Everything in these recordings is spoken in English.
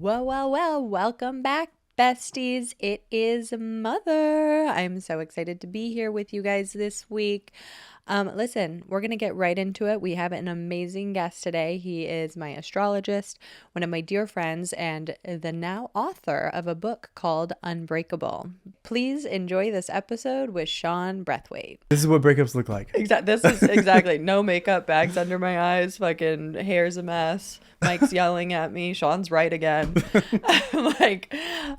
Well, welcome back, besties. It is Mother. I'm so excited to be here with you guys this week. Listen, we're going to get right into it. We have an amazing guest today. He is my astrologist, one of my dear friends, and the now author of a book called Unbreakable. Please enjoy this episode with Shawn Breathwaite. This is what breakups look like. This is exactly no makeup, bags under my eyes, fucking hair's a mess. Mike's yelling at me. Shawn's right again.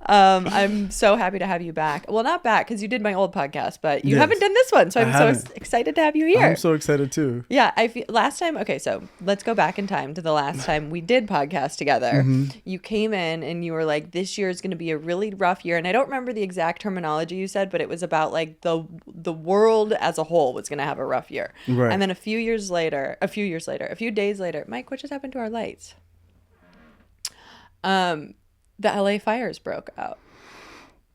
I'm so happy to have you back. Well, not back because you did my old podcast, but you haven't done this one. So I'm so excited to have you here. I'm so excited too. Yeah. I feel last time. Okay. So let's go back in time to the last time we did podcast together. Mm-hmm. You came in and you were like, this year is going to be a really rough year. And I don't remember the exact terminology you said, but it was about like the world as a whole was going to have a rough year. Right. And then a few days later, Mike, what just happened to our lights? The LA fires broke out.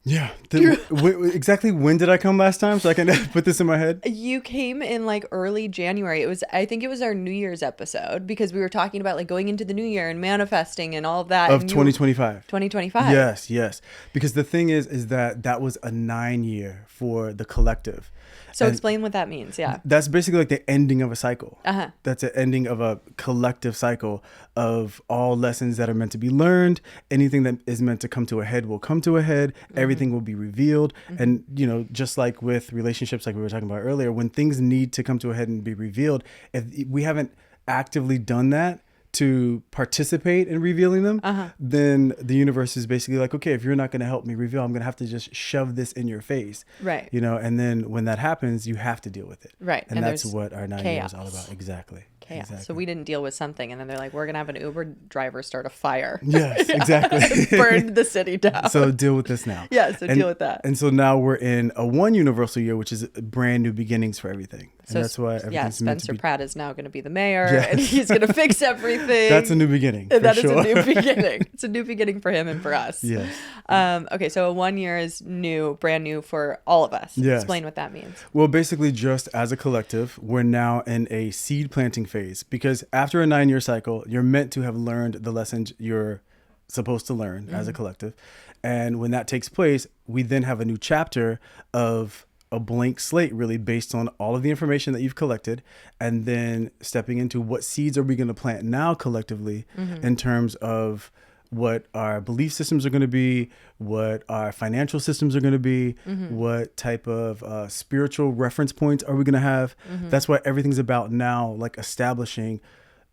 Yeah. Exactly when did I come last time so I can put this in my head? You came in like early January. I think it was our New Year's episode because we were talking about like going into the new year and manifesting and all of that. Of 2025. 2025. Yes. Because the thing is that was a 9-year for the collective. So explain what that means. Yeah. That's basically like the ending of a cycle. Uh-huh. That's an ending of a collective cycle of all lessons that are meant to be learned. Anything that is meant to come to a head will come to a head. Mm-hmm. Everything will be revealed. Mm-hmm. And, just like with relationships, like we were talking about earlier, when things need to come to a head and be revealed, if we haven't actively done that to participate in revealing them, then the universe is basically like, okay, if you're not going to help me reveal, I'm going to have to just shove this in your face. Right. And then when that happens, you have to deal with it. Right. And that's what our 9 years is all about. Exactly. Chaos. Exactly. So we didn't deal with something, and then they're like, we're going to have an Uber driver start a fire. Yes, exactly. Burned the city down. So deal with this now. Yeah, deal with that. And so now we're in a one universal year, which is brand new beginnings for everything. And so that's why everything's meant to Spencer be... Pratt is now going to be the mayor, and he's going to fix everything. That's a new beginning. That is a new beginning. It's a new beginning for him and for us. Yes. Okay, so 1 year is brand new for all of us. Yes. Explain what that means. Well, basically, just as a collective, we're now in a seed planting phase because after a 9-year cycle, you're meant to have learned the lessons you're supposed to learn as a collective. And when that takes place, we then have a new chapter of a blank slate, really, based on all of the information that you've collected, and then stepping into what seeds are we going to plant now collectively in terms of what our belief systems are going to be, what our financial systems are going to be, what type of spiritual reference points are we going to have. That's what everything's about now, like establishing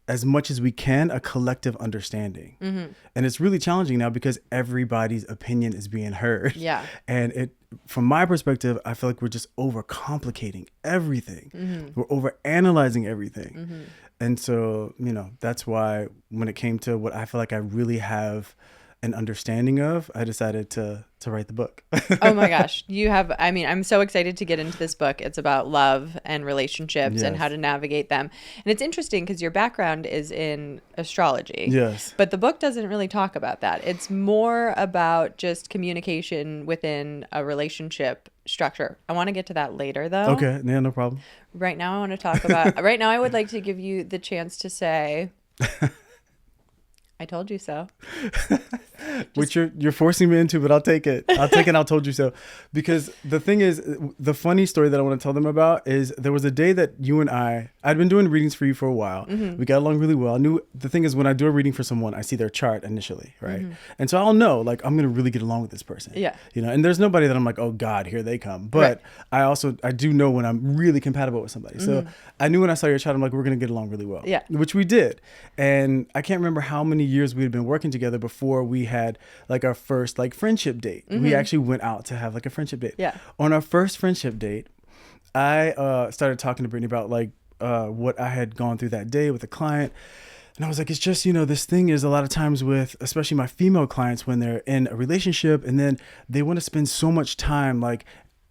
as much as we can a collective understanding. And it's really challenging now because everybody's opinion is being heard. Yeah. And from my perspective, I feel like we're just overcomplicating everything. We're overanalyzing everything. And so, that's why when it came to what I feel like I really have an understanding of, I decided to write the book. Oh my gosh. I'm so excited to get into this book. It's about love and relationships and how to navigate them. And it's interesting because your background is in astrology. Yes. But the book doesn't really talk about that. It's more about just communication within a relationship structure. I want to get to that later though. Okay. Yeah, no problem. Right now I want to talk about, I would like to give you the chance to say, I told you so. Which you're forcing me into, but I'll take it. I'll told you so. Because the thing is, the funny story that I want to tell them about is there was a day that you and I'd been doing readings for you for a while. We got along really well. I knew the thing is when I do a reading for someone, I see their chart initially, right? And so I'll know, like, I'm going to really get along with this person. Yeah. And there's nobody that I'm like, oh God, here they come. But I do know when I'm really compatible with somebody. So I knew when I saw your chart, I'm like, we're going to get along really well. Yeah. Which we did. And I can't remember how many years we had been working together before we had like our first like friendship date. We actually went out to have like a friendship date. Yeah. On our first friendship date, I started talking to Brittany about like what I had gone through that day with a client. And I was like, it's just, this thing is a lot of times with, especially my female clients, when they're in a relationship and then they want to spend so much time like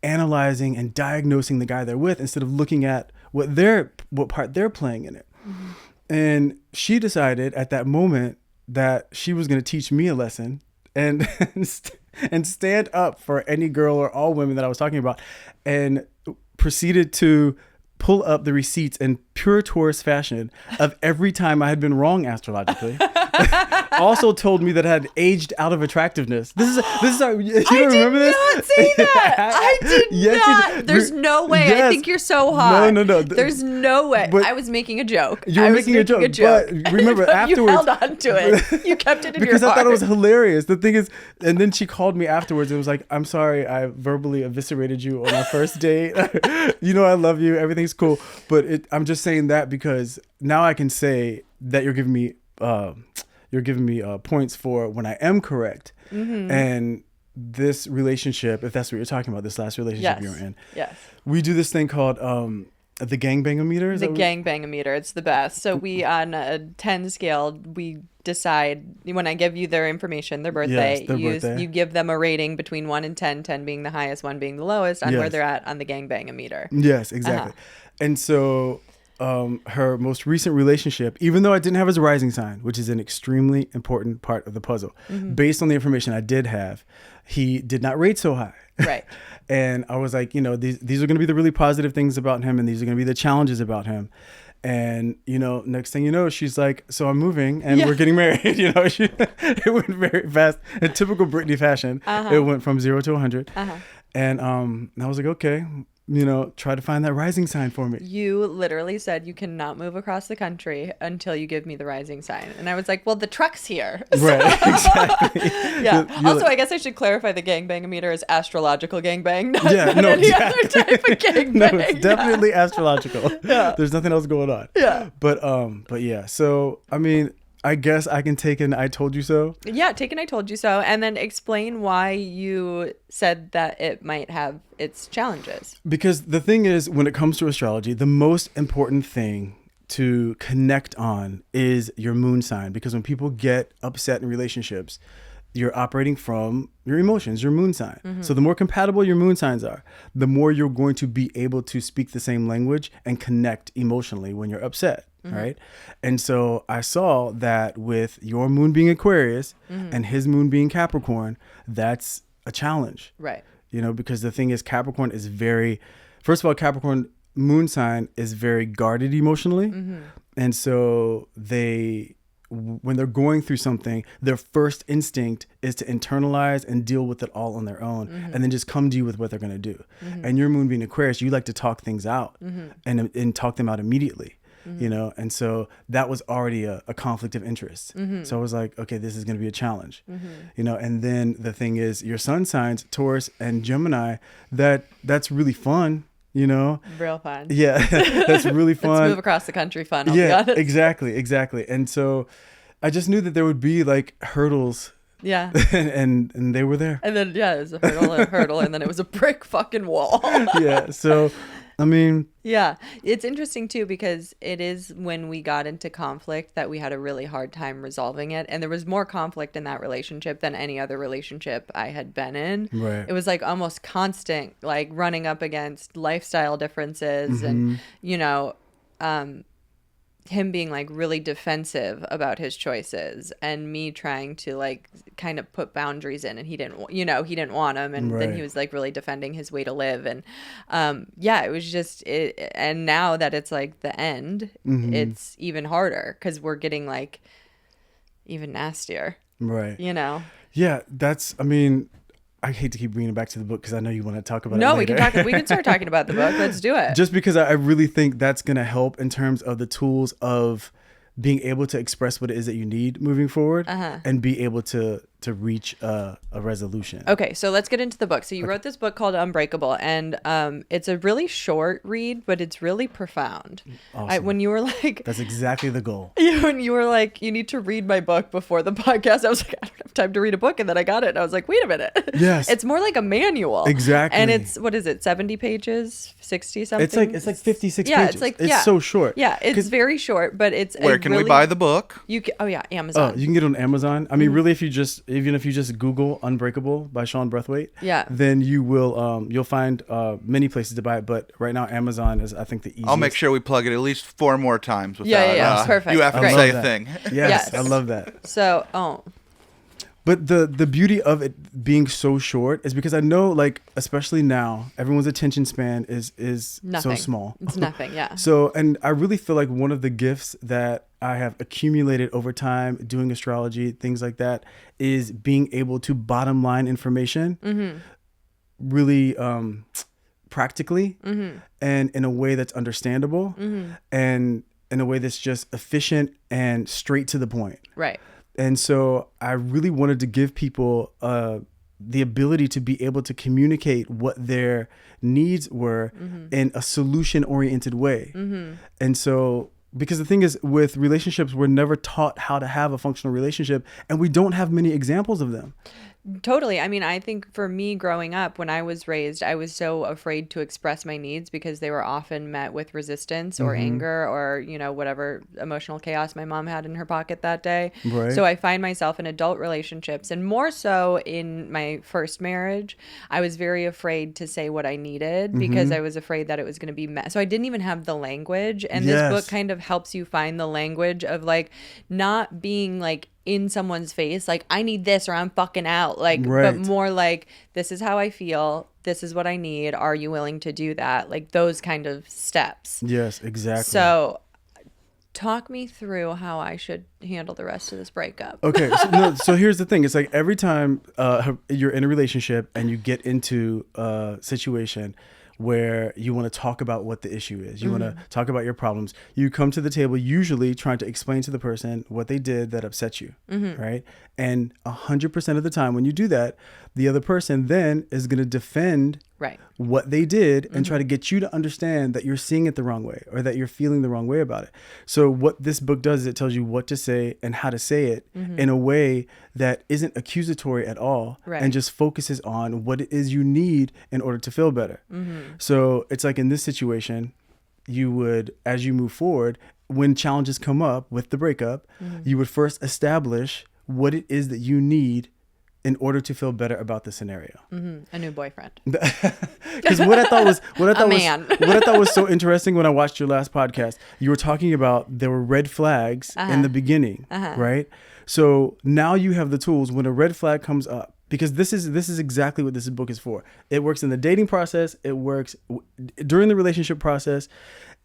analyzing and diagnosing the guy they're with instead of looking at what part they're playing in it. And she decided at that moment that she was going to teach me a lesson and stand up for any girl or all women that I was talking about, and proceeded to pull up the receipts in pure Taurus fashion of every time I had been wrong astrologically. also told me that I had aged out of attractiveness. This is our, you don't remember this? I did not say that. I did not. There's no way. Yes. I think you're so hot. No. There's no way. But I was making a joke. You were making a joke. But remember, but afterwards. You held on to it. You kept it in because your heart. I thought it was hilarious. The thing is, and then she called me afterwards and was like, I'm sorry, I verbally eviscerated you on our first date. You know I love you. Everything's cool. But I'm just saying that because now I can say that you're giving me points for when I am correct. Mm-hmm. And this relationship, if that's what you're talking about, this last relationship you were in. Yes. We do this thing called the gangbang-o-meter. The gangbang-o-meter. It's the best. So we, on a 10 scale, we decide when I give you their information, their birthday, you give them a rating between 1 and 10, 10 being the highest, 1 being the lowest, on where they're at on the gangbang-o-meter. Yes, exactly. And so her most recent relationship, even though I didn't have his rising sign, which is an extremely important part of the puzzle, based on the information I did have, he did not rate so high. Right. And I was like, these are going to be the really positive things about him, and these are going to be the challenges about him. And, next thing you know, she's like, so I'm moving and we're getting married. It went very fast. In typical Britney fashion, it went from 0 to 100. And I was like, okay, try to find that rising sign for me. You literally said you cannot move across the country until you give me the rising sign. And I was like, well, the truck's here. Right, exactly. Yeah. Also, I guess I should clarify the gangbang-o-meter is astrological gangbang, not exactly. any other type of gangbang. No, it's definitely astrological. Yeah. There's nothing else going on. Yeah. But yeah. So, I mean, I guess I can take an I told you so. Yeah, take an I told you so, and then explain why you said that it might have its challenges. Because the thing is, when it comes to astrology, the most important thing to connect on is your moon sign. Because when people get upset in relationships, you're operating from your emotions, your moon sign. Mm-hmm. So the more compatible your moon signs are, the more you're going to be able to speak the same language and connect emotionally when you're upset. Mm-hmm. Right. And so I saw that with your moon being Aquarius and his moon being Capricorn, that's a challenge. Right. Because the thing is, Capricorn is first of all, Capricorn moon sign is very guarded emotionally. Mm-hmm. And so when they're going through something, their first instinct is to internalize and deal with it all on their own, and then just come to you with what they're going to do. Mm-hmm. And your moon being Aquarius, you like to talk things out and talk them out immediately. Mm-hmm. And so that was already a conflict of interest. Mm-hmm. So I was like, okay, this is going to be a challenge, and then the thing is your sun signs, Taurus and Gemini, that's really fun, real fun. Yeah. That's really fun. Let's move across the country fun. I'll be honest. Exactly. And so I just knew that there would be like hurdles. Yeah. and they were there. And then, it was a hurdle, and then it was a brick fucking wall. Yeah. So, I mean. Yeah. It's interesting, too, because it is when we got into conflict that we had a really hard time resolving it. And there was more conflict in that relationship than any other relationship I had been in. Right. It was like almost constant, like running up against lifestyle differences and, him being like really defensive about his choices and me trying to like kind of put boundaries in, and he didn't want them, and then he was like really defending his way to live, and it was just it. And now that it's like the end, it's even harder because we're getting like even nastier, right? Yeah, I hate to keep bringing it back to the book because I know you want to talk about it later. We can start talking about the book. Let's do it. Just because I really think that's going to help in terms of the tools of being able to express what it is that you need moving forward and be able to reach a resolution. Okay, so let's get into the book. So you wrote this book called Unbreakable, and it's a really short read, but it's really profound. Awesome. When you were like... That's exactly the goal. When you were like, you need to read my book before the podcast, I was like, I don't have time to read a book, and then I got it, and I was like, wait a minute. Yes. It's more like a manual. Exactly. And it's, 70 pages? 60 something? It's like 56 pages. It's so short. Yeah, it's very short, but it's... Where can we buy the book? Amazon. You can get it on Amazon. I mean, really, even if you just Google Unbreakable by Shawn Breathwaite, then you will you'll find many places to buy it. But right now, Amazon is, I think, the easiest. I'll make sure we plug it at least 4 more times without Perfect. you have to Great. say a thing. Yes, I love that. So, But the beauty of it being so short is because I know, like, especially now, everyone's attention span is Nothing. so small. It's nothing. Yeah. So, and I really feel like one of the gifts that I have accumulated over time doing astrology, things like that, is being able to bottom line information really practically and in a way that's understandable and in a way that's just efficient and straight to the point. Right. And so I really wanted to give people the ability to be able to communicate what their needs were in a solution-oriented way. And so, because the thing is, with relationships, we're never taught how to have a functional relationship, and we don't have many examples of them. Totally. I mean, I think for me growing up, when I was raised, I was so afraid to express my needs because they were often met with resistance or anger or, you know, whatever emotional chaos my mom had in her pocket that day. Right. So I find myself in adult relationships, and more so in my first marriage, I was very afraid to say what I needed because I was afraid that it was going to be so I didn't even have the language. And this book kind of helps you find the language of, like, not being like in someone's face like, I need this or I'm fucking out, like, but more like, this is how I feel, this is what I need, are you willing to do that, like those kind of steps. Yes, exactly. So talk me through how I should handle the rest of this breakup. Okay, so here's the thing. It's like every time you're in a relationship and you get into a situation where you want to talk about what the issue is, you want to talk about your problems, you come to the table usually trying to explain to the person what they did that upset you, right? And 100% of the time when you do that, the other person then is going to defend what they did and try to get you to understand that you're seeing it the wrong way or that you're feeling the wrong way about it. So what this book does is it tells you what to say and how to say it in a way that isn't accusatory at all and just focuses on what it is you need in order to feel better. So it's like in this situation, you would, as you move forward, when challenges come up with the breakup, you would first establish what it is that you need in order to feel better about the scenario. A new boyfriend. Because what I thought was so interesting when I watched your last podcast, you were talking about there were red flags in the beginning, right? So now you have the tools when a red flag comes up, because this is exactly what this book is for. It works in the dating process. It works during the relationship process,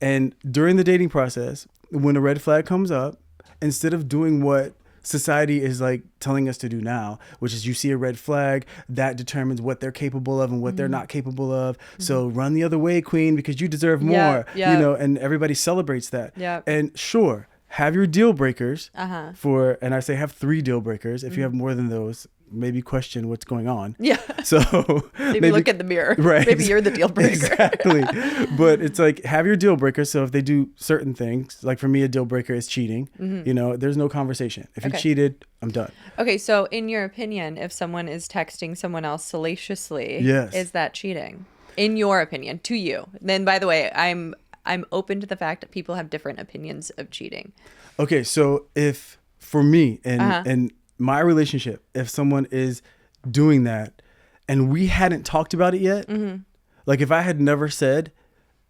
and during the dating process, when a red flag comes up, instead of doing what society is like telling us to do now, which is you see a red flag that determines what they're capable of and what they're not capable of. So run the other way, queen, because you deserve more, you know, and everybody celebrates that. And sure, have your deal breakers for, and I say have 3 deal breakers. If you have more than those, maybe question what's going on. So maybe look in the mirror. Maybe you're the deal breaker. Exactly. But it's like, have your deal breakers. So if they do certain things, like for me, a deal breaker is cheating. You know, there's no conversation. If you cheated, I'm done. Okay. So in your opinion, if someone is texting someone else salaciously, is that cheating? In your opinion, to you? Then, by the way, I'm open to the fact that people have different opinions of cheating. Okay. So if for me and my relationship, if someone is doing that and we hadn't talked about it yet, like if I had never said,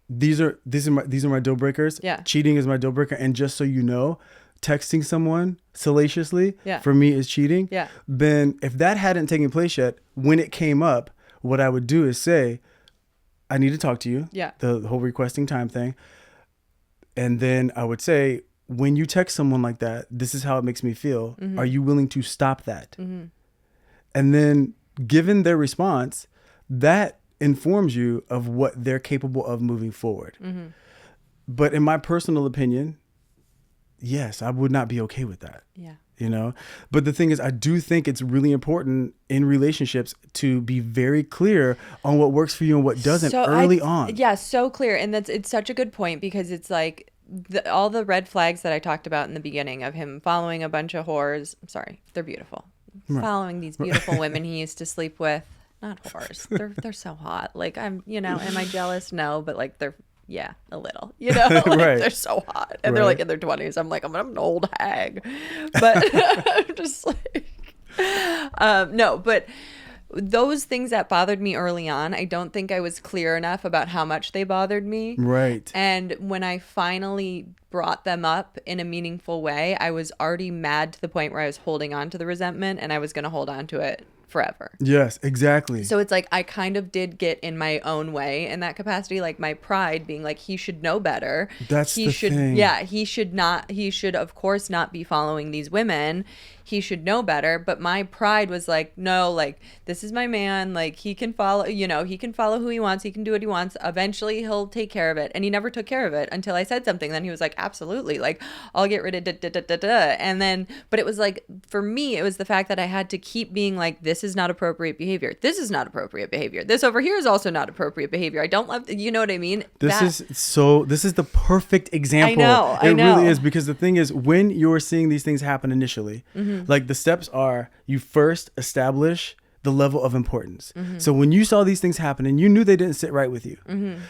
these are my deal breakers, cheating is my deal breaker, and just so you know, texting someone salaciously for me is cheating, then if that hadn't taken place yet, when it came up, what I would do is say, I need to talk to you, the whole requesting time thing. And then I would say, when you text someone like that, this is how it makes me feel. Are you willing to stop that? And then given their response, that informs you of what they're capable of moving forward. But in my personal opinion, yes, I would not be okay with that. You know, but the thing is, I do think it's really important in relationships to be very clear on what works for you and what doesn't early on. Yeah, so clear. And it's such a good point, because it's like, all the red flags that I talked about in the beginning of him following a bunch of whores. I'm sorry, they're beautiful. Following these beautiful women he used to sleep with. Not whores. They're so hot. Like, I'm, you know, am I jealous? No, but like they're, a little, you know, like they're so hot, and they're like in their 20s. I'm like, I'm an old hag, but I'm just like, no, but those things that bothered me early on, I don't think I was clear enough about how much they bothered me. Right. And when I finally brought them up in a meaningful way, I was already mad to the point where I was holding on to the resentment, and I was going to hold on to it forever. Yes, exactly. So it's like I kind of did get in my own way in that capacity, like my pride being like, he should know better. That's he the should, thing. yeah, he should of course not be following these women. He should know better. But my pride was like, no, like, this is my man. Like, he can follow, he can follow who he wants. He can do what he wants. Eventually he'll take care of it. And he never took care of it until I said something. Then he was like, absolutely. Like, I'll get rid of da. And then, but it was like, for me, it was the fact that I had to keep being like, this is not appropriate behavior. This is not appropriate behavior. This over here is also not appropriate behavior. I don't love, you know what I mean? This is the perfect example. I know. It really is, because the thing is, when you're seeing these things happen initially, like the steps are, you first establish the level of importance. So when you saw these things happen and you knew they didn't sit right with you,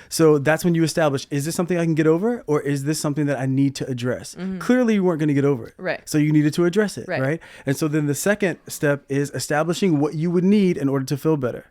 so that's when you establish, is this something I can get over, or is this something that I need to address? Clearly you weren't going to get over it. Right. So you needed to address it. Right. And so then the second step is establishing what you would need in order to feel better.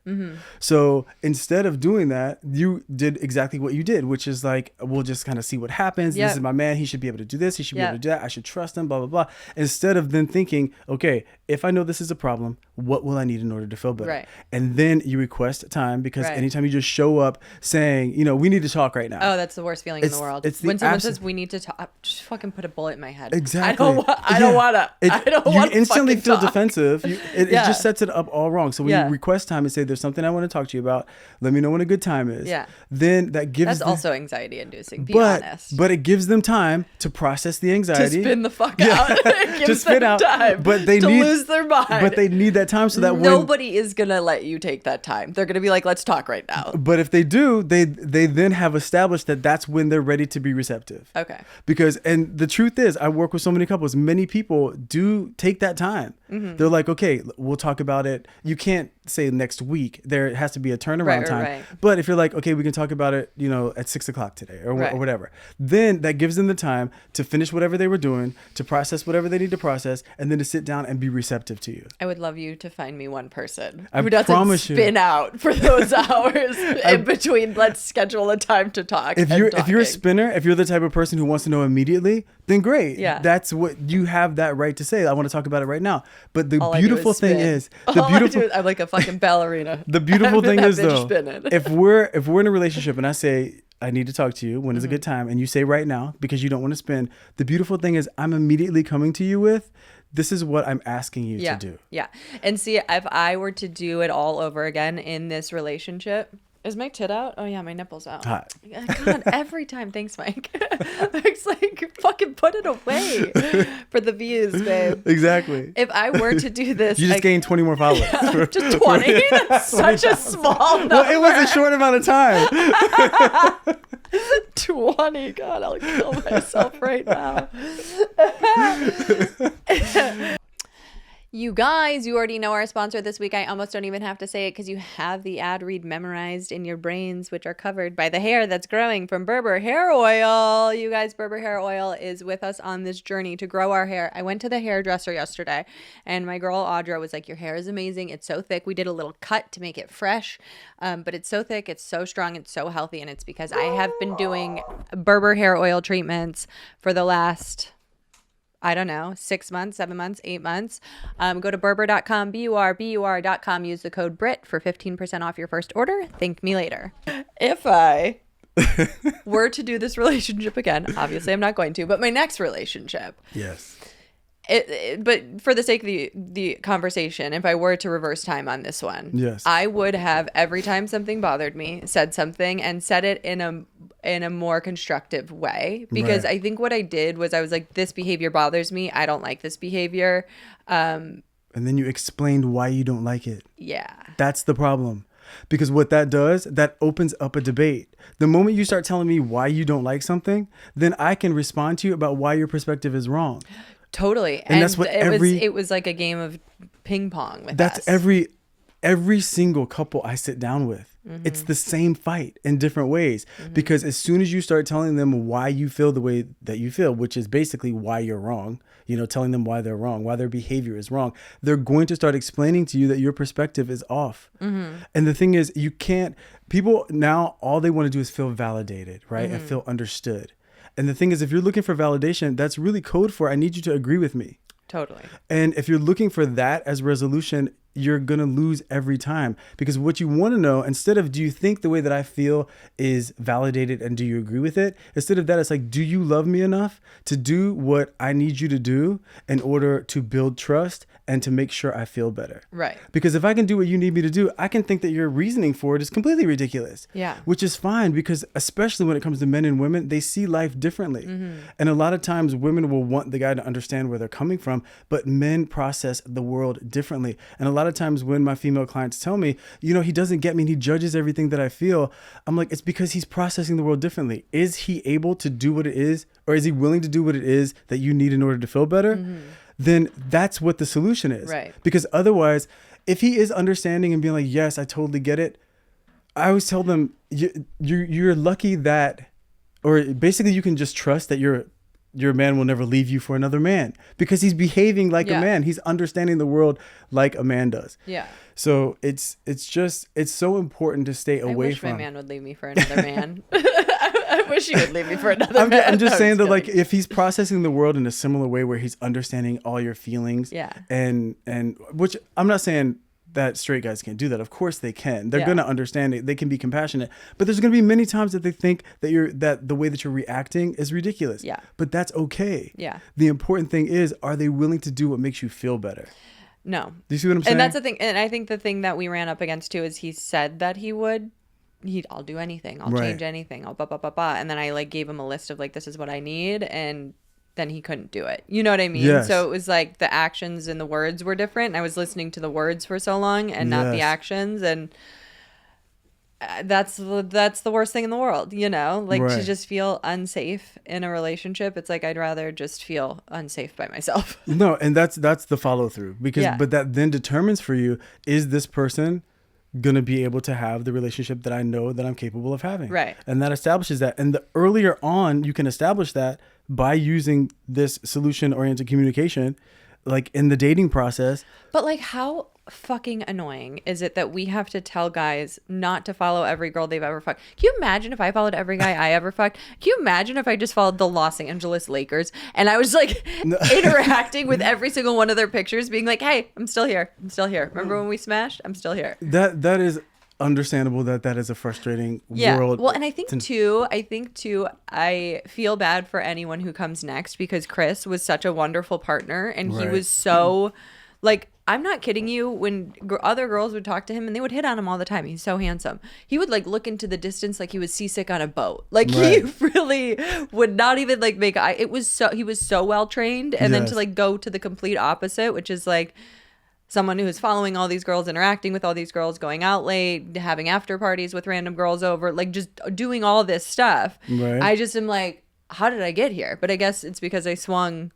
So instead of doing that, you did exactly what you did, which is like, we'll just kind of see what happens. This is my man. He should be able to do this. He should be able to do that. I should trust him, blah, blah, blah. Instead of then thinking, okay, if I know this is a problem, what will I need in order to feel better? Right. And then you request time, because anytime you just show up saying, we need to talk right now. Oh, that's the worst feeling in the world. It's when someone says we need to talk, just fucking put a bullet in my head. Exactly. I don't want to. You instantly feel talk. defensive. It just sets it up all wrong. So when you request time and say, there's something I want to talk to you about, let me know when a good time is. Yeah. Then that gives That's also anxiety inducing. Be honest. But it gives them time to process the anxiety. To spin the fuck out. It gives them time but they to need, lose their mind. But they need that time so that nobody is gonna let you take that time. They're gonna be like, let's talk right now. But if they do, they then have established that that's when they're ready to be receptive. Okay. Because, and the truth is, I work with so many couples. Many people do take that time. They're like, okay, we'll talk about it. You can't say next week. There has to be a turnaround time. Right. But if you're like, okay, we can talk about it, at 6 o'clock today or whatever, then that gives them the time to finish whatever they were doing, to process whatever they need to process, and then to sit down and be receptive to you. I would love you to find me one person who doesn't spin out for those hours in between. Let's schedule a time to talk. If you're a spinner, if you're the type of person who wants to know immediately, then great. Yeah. That's what you have that right to say. I want to talk about it right now. But the All beautiful thing is, I'm like a fucking ballerina. The beautiful thing is, though, if we're in a relationship and I say, I need to talk to you, when is a good time, and you say right now because you don't want to spin, the beautiful thing is, I'm immediately coming to you with, this is what I'm asking you to do. Yeah. And see, if I were to do it all over again in this relationship, is my tit out? Oh yeah, my nipple's out. Hot. God, every time. Thanks, Mike. Mike's like, fucking put it away for the views, babe. Exactly. If I were to do this, you just gained 20 more followers. Yeah, just 20. That's such a small number. Well, it was a short amount of time. 20. God, I'll kill myself right now. You guys, you already know our sponsor this week. I almost don't even have to say it because you have the ad read memorized in your brains, which are covered by the hair that's growing from Berber Hair Oil. You guys, Berber Hair Oil is with us on this journey to grow our hair. I went to the hairdresser yesterday, and my girl Audra was like, your hair is amazing. It's so thick. We did a little cut to make it fresh, but it's so thick, it's so strong, it's so healthy, and it's because I have been doing Berber Hair Oil treatments for the last, I don't know, 6 months, 7 months, 8 months. Go to Berber.com, BUR.com. Use the code BRIT for 15% off your first order. Thank me later. If I were to do this relationship again, obviously I'm not going to, but my next relationship. Yes. But for the sake of the conversation, if I were to reverse time on this one, yes, I would have, every time something bothered me, said something and said it in a more constructive way, because I think what I did was I was like, this behavior bothers me. I don't like this behavior. And then you explained why you don't like it. Yeah. That's the problem. Because what that does, that opens up a debate. The moment you start telling me why you don't like something, then I can respond to you about why your perspective is wrong. Totally. And that's what it was like a game of ping pong with us. That's every every single couple I sit down with, it's the same fight in different ways. Because as soon as you start telling them why you feel the way that you feel, which is basically why you're wrong, telling them why they're wrong, why their behavior is wrong, they're going to start explaining to you that your perspective is off. And the thing is, people now, all they want to do is feel validated, right? And feel understood. And the thing is, if you're looking for validation, that's really code for, I need you to agree with me. Totally. And if you're looking for that as resolution, you're going to lose every time, because what you want to know, instead of, do you think the way that I feel is validated and do you agree with it? Instead of that, it's like, do you love me enough to do what I need you to do in order to build trust and to make sure I feel better? Right. Because if I can do what you need me to do, I can think that your reasoning for it is completely ridiculous. Yeah. Which is fine, because especially when it comes to men and women, they see life differently. And a lot of times women will want the guy to understand where they're coming from, but men process the world differently. And a lot of times when my female clients tell me, he doesn't get me and he judges everything that I feel, I'm like, it's because he's processing the world differently. Is he able to do what it is, or is he willing to do what it is that you need in order to feel better? Then that's what the solution is. Right. Because otherwise, if he is understanding and being like, yes, I totally get it, I always tell them, you're lucky that, or basically you can just trust that your man will never leave you for another man, because he's behaving like a man. He's understanding the world like a man does. Yeah. So it's so important to stay away I wish from. my man would leave me for another man. I wish he would leave me for another man. I'm just saying that, kidding. like, if he's processing the world in a similar way where he's understanding all your feelings, and which I'm not saying that straight guys can't do that. Of course they can. They're going to understand it. They can be compassionate. But there's going to be many times that they think that the way that you're reacting is ridiculous. Yeah. But that's okay. Yeah. The important thing is, are they willing to do what makes you feel better? No. Do you see what I'm saying? And that's the thing. And I think the thing that we ran up against too is he said that I'll do anything. I'll change anything. I'll blah, blah, blah, blah. And then I gave him a list of this is what I need. And then he couldn't do it. You know what I mean? Yes. So it was like the actions and the words were different. And I was listening to the words for so long and not the actions. And that's the worst thing in the world, to just feel unsafe in a relationship. It's like, I'd rather just feel unsafe by myself. No. And that's the follow through, because, but that then determines for you, is this person going to be able to have the relationship that I know that I'm capable of having? Right. And that establishes that. And the earlier on you can establish that by using this solution-oriented communication, like in the dating process. But how fucking annoying is it that we have to tell guys not to follow every girl they've ever fucked? Can you imagine if I followed every guy I ever fucked? Can you imagine if I just followed the Los Angeles Lakers and I was interacting with every single one of their pictures, being like, hey, I'm still here. Remember when we smashed? I'm still here. That is understandable. That is a frustrating world. Well, and I think too, I feel bad for anyone who comes next, because Chris was such a wonderful partner, and he was so I'm not kidding you, when other girls would talk to him and they would hit on him all the time. He's so handsome. He would look into the distance like he was seasick on a boat. He really would not even make eye. He was so well trained. And then to go to the complete opposite, which is someone who is following all these girls, interacting with all these girls, going out late, having after parties with random girls over, just doing all this stuff. Right. I just am how did I get here? But I guess it's because I swung.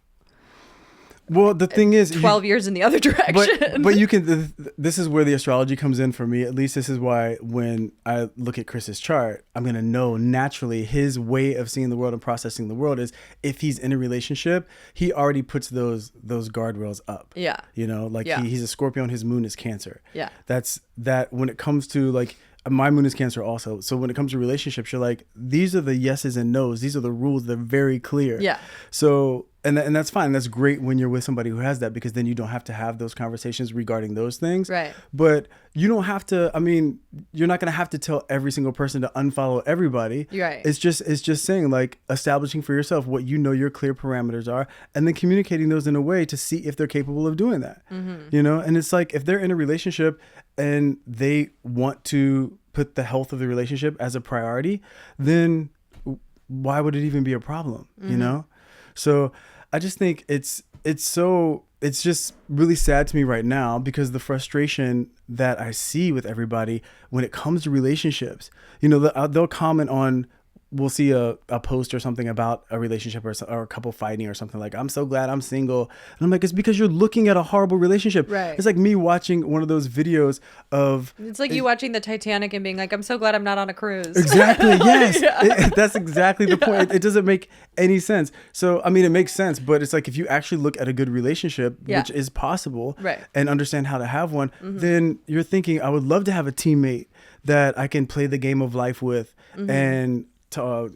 Well, the thing is, 12 years in the other direction. But you can. This is where the astrology comes in for me. At least this is why when I look at Chris's chart, I'm gonna know naturally his way of seeing the world and processing the world is, if he's in a relationship, he already puts those guardrails up. Yeah. He's a Scorpio and his moon is Cancer. Yeah. That's that. When it comes to my moon is Cancer also. So when it comes to relationships, you're these are the yeses and nos. These are the rules. They're very clear. Yeah. So. And that's fine. That's great when you're with somebody who has that, because then you don't have to have those conversations regarding those things. Right. But you don't have to. I mean, you're not going to have to tell every single person to unfollow everybody. Right. It's just saying, establishing for yourself what your clear parameters are, and then communicating those in a way to see if they're capable of doing that. Mm-hmm. And it's if they're in a relationship and they want to put the health of the relationship as a priority, then why would it even be a problem? Mm-hmm. So I just think it's just really sad to me right now, because the frustration that I see with everybody when it comes to relationships, they'll comment on we'll see a post or something about a relationship or a couple fighting or something like, I'm so glad I'm single. And I'm like, it's because you're looking at a horrible relationship. Right. It's like me watching one of those videos of. It's like you watching the Titanic and being like, I'm so glad I'm not on a cruise. Exactly. Yes. Yeah. That's exactly the point. It doesn't make any sense. So, I mean, it makes sense, but it's like if you actually look at a good relationship, which is possible, right, and understand how to have one, then you're thinking, I would love to have a teammate that I can play the game of life with and to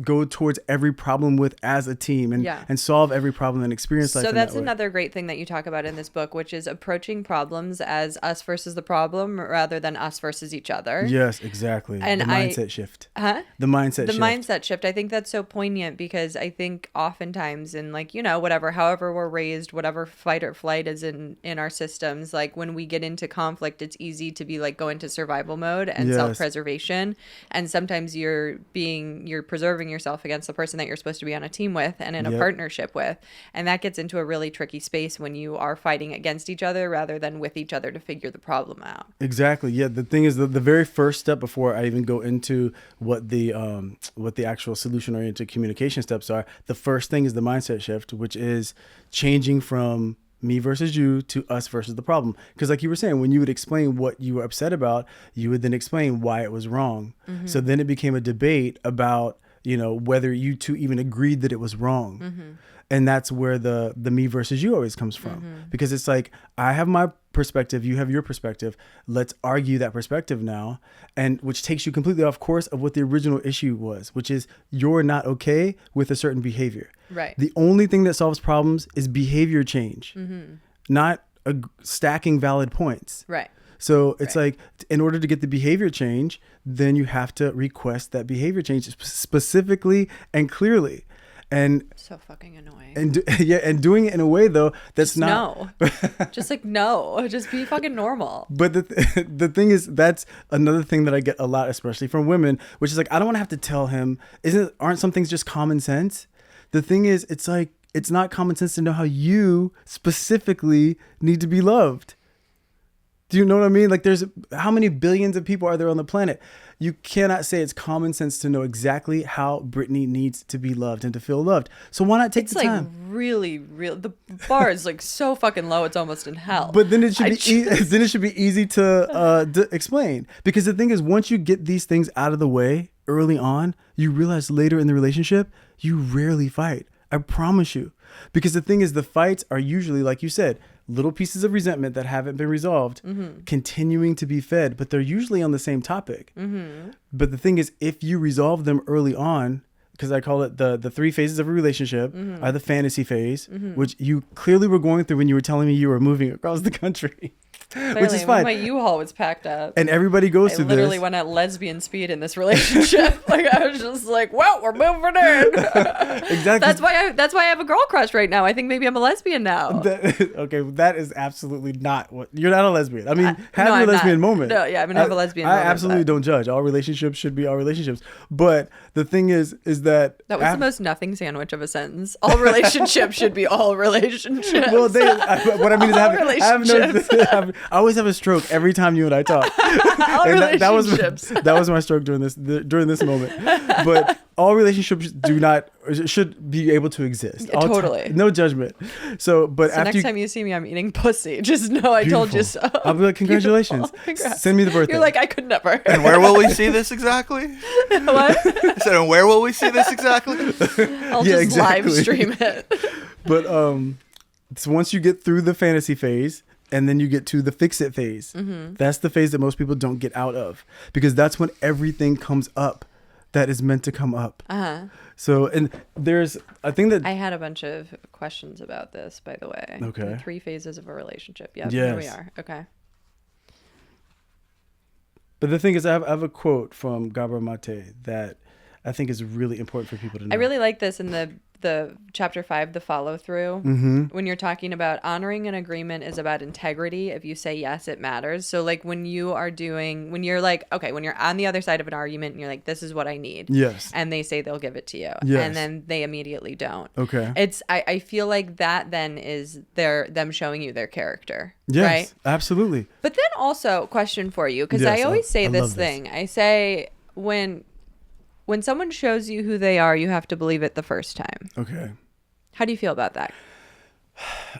go towards every problem with as a team and solve every problem and experience life. So in that's that way. another great thing that you talk about in this book, which is approaching problems as us versus the problem rather than us versus each other. Yes, exactly. And the mindset shift. Huh? The mindset the shift. mindset shift. I think that's so poignant because I think oftentimes in like, you know, however we're raised, whatever fight or flight is in our systems, like when we get into conflict, it's easy to be like go into survival mode and self-preservation. And sometimes you're preserving yourself against the person that you're supposed to be on a team with and in a partnership with. And that gets into a really tricky space when you are fighting against each other rather than with each other to figure the problem out. Exactly. Yeah. The thing is the very first step before I even go into what the actual solution-oriented communication steps are, the first thing is the mindset shift, which is changing from me versus you to us versus the problem. Because like you were saying, when you would explain what you were upset about, you would then explain why it was wrong. So then it became a debate about, you know, whether you two even agreed that it was wrong. And that's where the me versus you always comes from. Because it's like, I have my perspective, you have your perspective. Let's argue that perspective now. And which takes you completely off course of what the original issue was, which is you're not okay with a certain behavior. Right. The only thing that solves problems is behavior change, not stacking valid points. Right. So it's like, in order to get the behavior change, then you have to request that behavior change specifically and clearly. And so fucking annoying. And doing it in a way though that's no. Just like no, just be fucking normal. But the thing is, that's another thing that I get a lot, especially from women, which is like, I don't want to have to tell him. Aren't some things just common sense? The thing is, it's like, it's not common sense to know how you specifically need to be loved. Do you know what I mean? Like, there's how many billions of people are there on the planet? You cannot say it's common sense to know exactly how Brittany needs to be loved and to feel loved. So why not take the time? It's like really, the bar is like so fucking low. It's almost in hell. But then it should then it should be easy to explain. Because the thing is, once you get these things out of the way early on, you realize later in the relationship, you rarely fight. I promise you. Because the thing is, the fights are usually, like you said, little pieces of resentment that haven't been resolved, continuing to be fed, but they're usually on the same topic. But the thing is, if you resolve them early on, because I call it the three phases of a relationship, are the fantasy phase, which you clearly were going through when you were telling me you were moving across the country. Clearly, which is fine. My U-Haul was packed up. And everybody goes through this. I literally went at lesbian speed in this relationship. Like, I was just like, well, we're moving in. Exactly. That's why I have a girl crush right now. I think maybe I'm a lesbian now. Okay, that is absolutely not what... You're not a lesbian. I mean, have your lesbian moment. No, yeah, I'm going to have a lesbian moment. I absolutely don't judge. All relationships should be all relationships. But the thing is that... That was the most nothing sandwich of a sentence. All relationships should be all relationships. Well, what I mean is I always have a stroke every time you and I talk. All relationships. That was my stroke during this moment. But all relationships should be able to exist. Yeah, totally. No judgment. So next time you see me, I'm eating pussy. Just know I told you so. I'll be like, congratulations. Send me the birthday. You're like, I could never. And where will we see this exactly? What? I said, and where will we see this exactly? I'll just live stream it. But so once you get through the fantasy phase, and then you get to the fix it phase. That's the phase that most people don't get out of, because that's when everything comes up that is meant to come up. So, and I think that I had a bunch of questions about this, by the way. Okay. The 3 phases of a relationship. Yep. Yes. Here we are. Okay. But the thing is, I have a quote from Gabor Mate that I think is really important for people to know. I really like this in the chapter 5, the follow through, when you're talking about honoring an agreement is about integrity. If you say yes, it matters. So like when you're on the other side of an argument and you're like, this is what I need. Yes. And they say they'll give it to you. Yes. And then they immediately don't. Okay. I feel like that then is them showing you their character. Yes, right? Absolutely. But then also question for you, because Yes, I always say I this love thing. I say when when someone shows you who they are, you have to believe it the first time. Okay. How do you feel about that?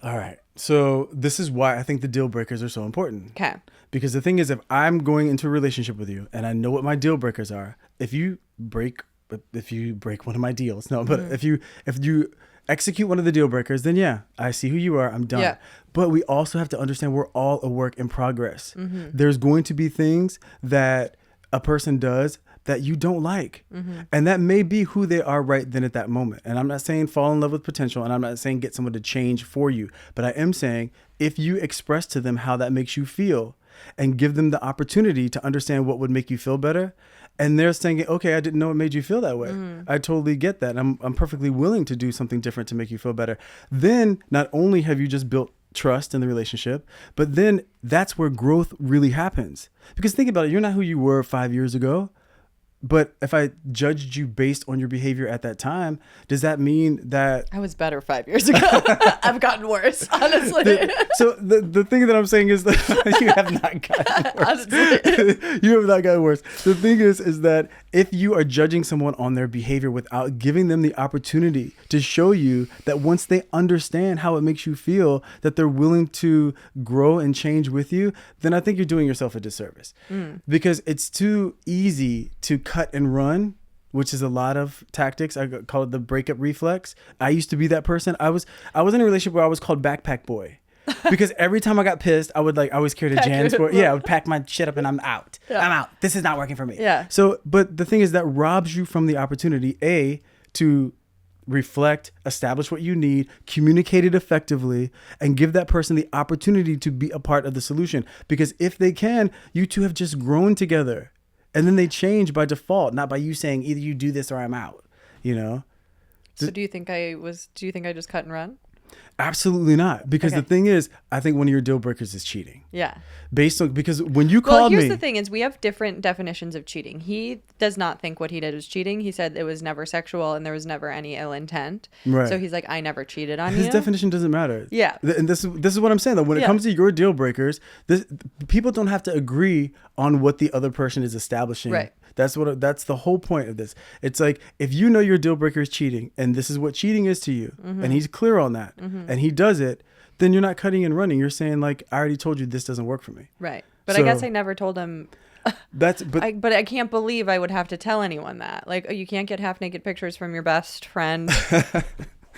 All right. So this is why I think the deal breakers are so important. Okay. Because the thing is, if I'm going into a relationship with you and I know what my deal breakers are, if you break one of my deals, no, but if you execute one of the deal breakers, then yeah, I see who you are. I'm done. Yeah. But we also have to understand we're all a work in progress. There's going to be things that a person does that you don't like. And that may be who they are right then at that moment. And I'm not saying fall in love with potential, and I'm not saying get someone to change for you, but I am saying if you express to them how that makes you feel and give them the opportunity to understand what would make you feel better, and they're saying, okay, I didn't know it made you feel that way. I totally get that. I'm perfectly willing to do something different to make you feel better. Then not only have you just built trust in the relationship, but then that's where growth really happens. Because think about it, you're not who you were 5 years ago. But if I judged you based on your behavior at that time, does that mean that I was better 5 years ago? I've gotten worse, honestly. The thing that I'm saying is that you have not gotten worse. You have not gotten worse. The thing is that if you are judging someone on their behavior without giving them the opportunity to show you that once they understand how it makes you feel, that they're willing to grow and change with you, then I think you're doing yourself a disservice. Because it's too easy to cut and run, which is a lot of tactics. I call it the breakup reflex. I used to be that person. I was in a relationship where I was called backpack boy. Because every time I got pissed, I always carried a JanSport. Yeah, I would pack my shit up and I'm out. Yeah. I'm out. This is not working for me. Yeah. So, but the thing is that robs you from the opportunity, to reflect, establish what you need, communicate it effectively, and give that person the opportunity to be a part of the solution. Because if they can, you two have just grown together. And then they change by default, not by you saying either you do this or I'm out, you know? So do you think I just cut and run? Absolutely not. Because the thing is, I think one of your deal breakers is cheating. Yeah. Because when you called me. Well, here's the thing is we have different definitions of cheating. He does not think what he did was cheating. He said it was never sexual and there was never any ill intent. Right. So he's like, I never cheated on you. His definition doesn't matter. Yeah. And this is what I'm saying though. When it comes to your deal breakers, people don't have to agree on what the other person is establishing. Right. That's the whole point of this. It's like, if you know your deal breaker is cheating and this is what cheating is to you, and he's clear on that, and he does it, then you're not cutting and running. You're saying like, I already told you this doesn't work for me. Right. But I guess I never told him. But I can't believe I would have to tell anyone that. Like, oh, you can't get half naked pictures from your best friend.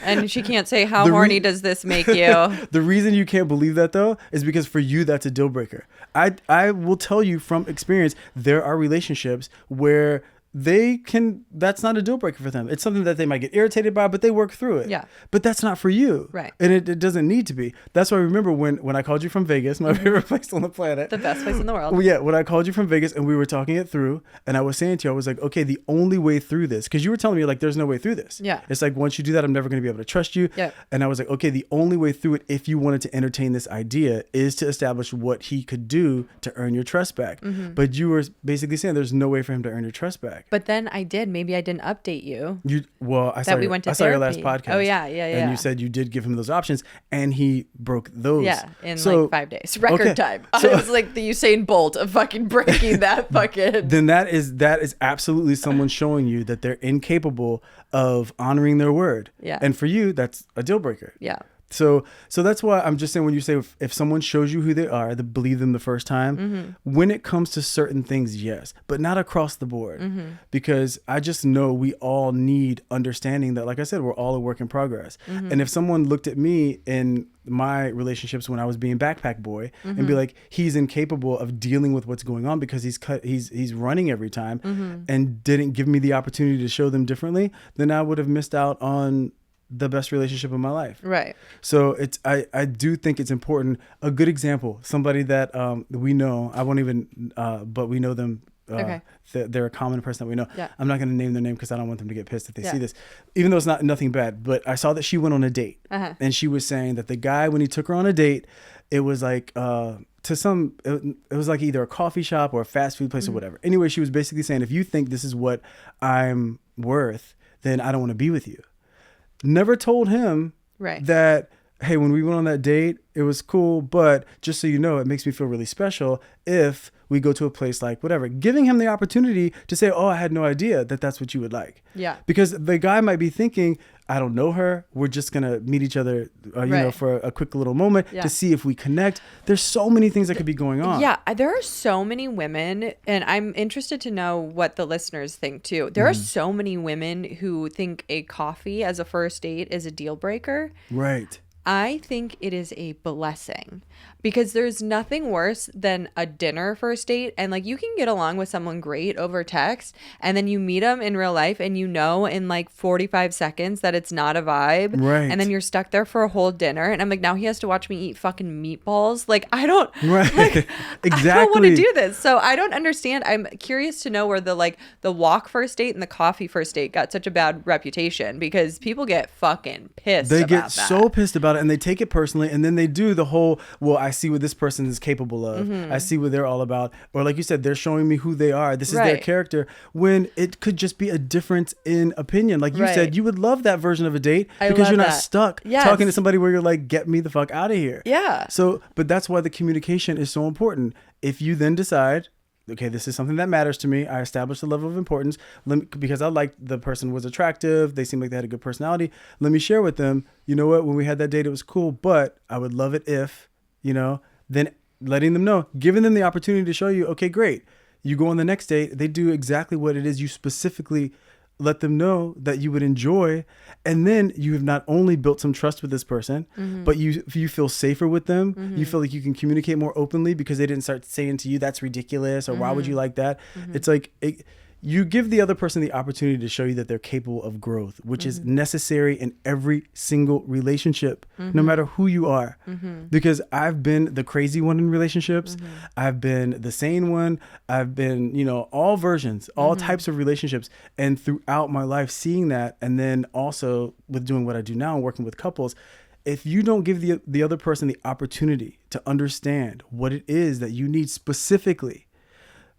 And she can't say, how horny does this make you? The reason you can't believe that, though, is because for you, that's a deal breaker. I will tell you from experience, there are relationships where that's not a deal breaker for them. It's something that they might get irritated by, but they work through it. Yeah. But that's not for you. Right. And it doesn't need to be. That's why I remember when I called you from Vegas, my favorite place on the planet. The best place in the world. Well, yeah, when I called you from Vegas and we were talking it through, and I was saying to you, I was like, okay, the only way through this, because you were telling me like, there's no way through this. Yeah. It's like, once you do that, I'm never going to be able to trust you. Yeah. And I was like, okay, the only way through it, if you wanted to entertain this idea, is to establish what he could do to earn your trust back. But you were basically saying there's no way for him to earn your trust back. But then I did. Maybe I didn't update you. I saw your last podcast. Oh yeah. And you said you did give him those options, and he broke those. Yeah, in like 5 days, record time. So, it was like the Usain Bolt of fucking breaking that fucking. Then that is absolutely someone showing you that they're incapable of honoring their word. Yeah. And for you, that's a deal breaker. Yeah. So that's why I'm just saying, when you say if someone shows you who they are, to believe them the first time, when it comes to certain things, yes, but not across the board, because I just know we all need understanding that, like I said, we're all a work in progress. And if someone looked at me in my relationships when I was being backpack boy and be like, he's incapable of dealing with what's going on because he's running every time and didn't give me the opportunity to show them differently, then I would have missed out on the best relationship of my life. Right. So I do think it's important. A good example, somebody that we know, I won't even, but we know them. Okay. They're a common person that we know. Yeah. I'm not going to name their name because I don't want them to get pissed if they see this, even though it's nothing bad. But I saw that she went on a date, and she was saying that the guy, when he took her on a date, it was like it was like either a coffee shop or a fast food place or whatever. Anyway, she was basically saying, if you think this is what I'm worth, then I don't want to be with you. Never told him that hey, when we went on that date, it was cool, but just so you know, it makes me feel really special if we go to a place like whatever. Giving him the opportunity to say, oh, I had no idea that that's what you would like. Yeah. Because the guy might be thinking, I don't know her. We're just going to meet each other, for a quick little moment to see if we connect. There's so many things that could be going on. Yeah. There are so many women, and I'm interested to know what the listeners think too. There are so many women who think a coffee as a first date is a deal breaker. Right. I think it is a blessing because there's nothing worse than a dinner first date. And like you can get along with someone great over text and then you meet them in real life and you know in like 45 seconds that it's not a vibe. Right. And then you're stuck there for a whole dinner. And I'm like, now he has to watch me eat fucking meatballs. Like I don't, right. Like, exactly. I don't want to do this. So I don't understand. I'm curious to know where the walk first date and the coffee first date got such a bad reputation because people get fucking pissed They about get that. so pissed about it and they take it personally and then they do the whole, well, I see what this person is capable of. I see what they're all about. Or like you said, they're showing me who they are. This is their character, when it could just be a difference in opinion. Like you said, you would love that version of a date because you're not stuck talking to somebody where you're like, get me the fuck out of here. Yeah. So, but that's why the communication is so important. If you then decide, okay, this is something that matters to me. I established a level of importance because I liked the person was attractive. They seemed like they had a good personality. Let me share with them, you know what, when we had that date, it was cool, but I would love it if, then letting them know, giving them the opportunity to show you, okay, great. You go on the next date, they do exactly what it is you specifically let them know that you would enjoy. And then you have not only built some trust with this person, but you feel safer with them. You feel like you can communicate more openly because they didn't start saying to you, that's ridiculous, or why would you like that? It's like, you give the other person the opportunity to show you that they're capable of growth, which is necessary in every single relationship, no matter who you are. Because I've been the crazy one in relationships. I've been the sane one. I've been, all versions, all types of relationships. And throughout my life, seeing that, and then also with doing what I do now and working with couples, if you don't give the other person the opportunity to understand what it is that you need specifically,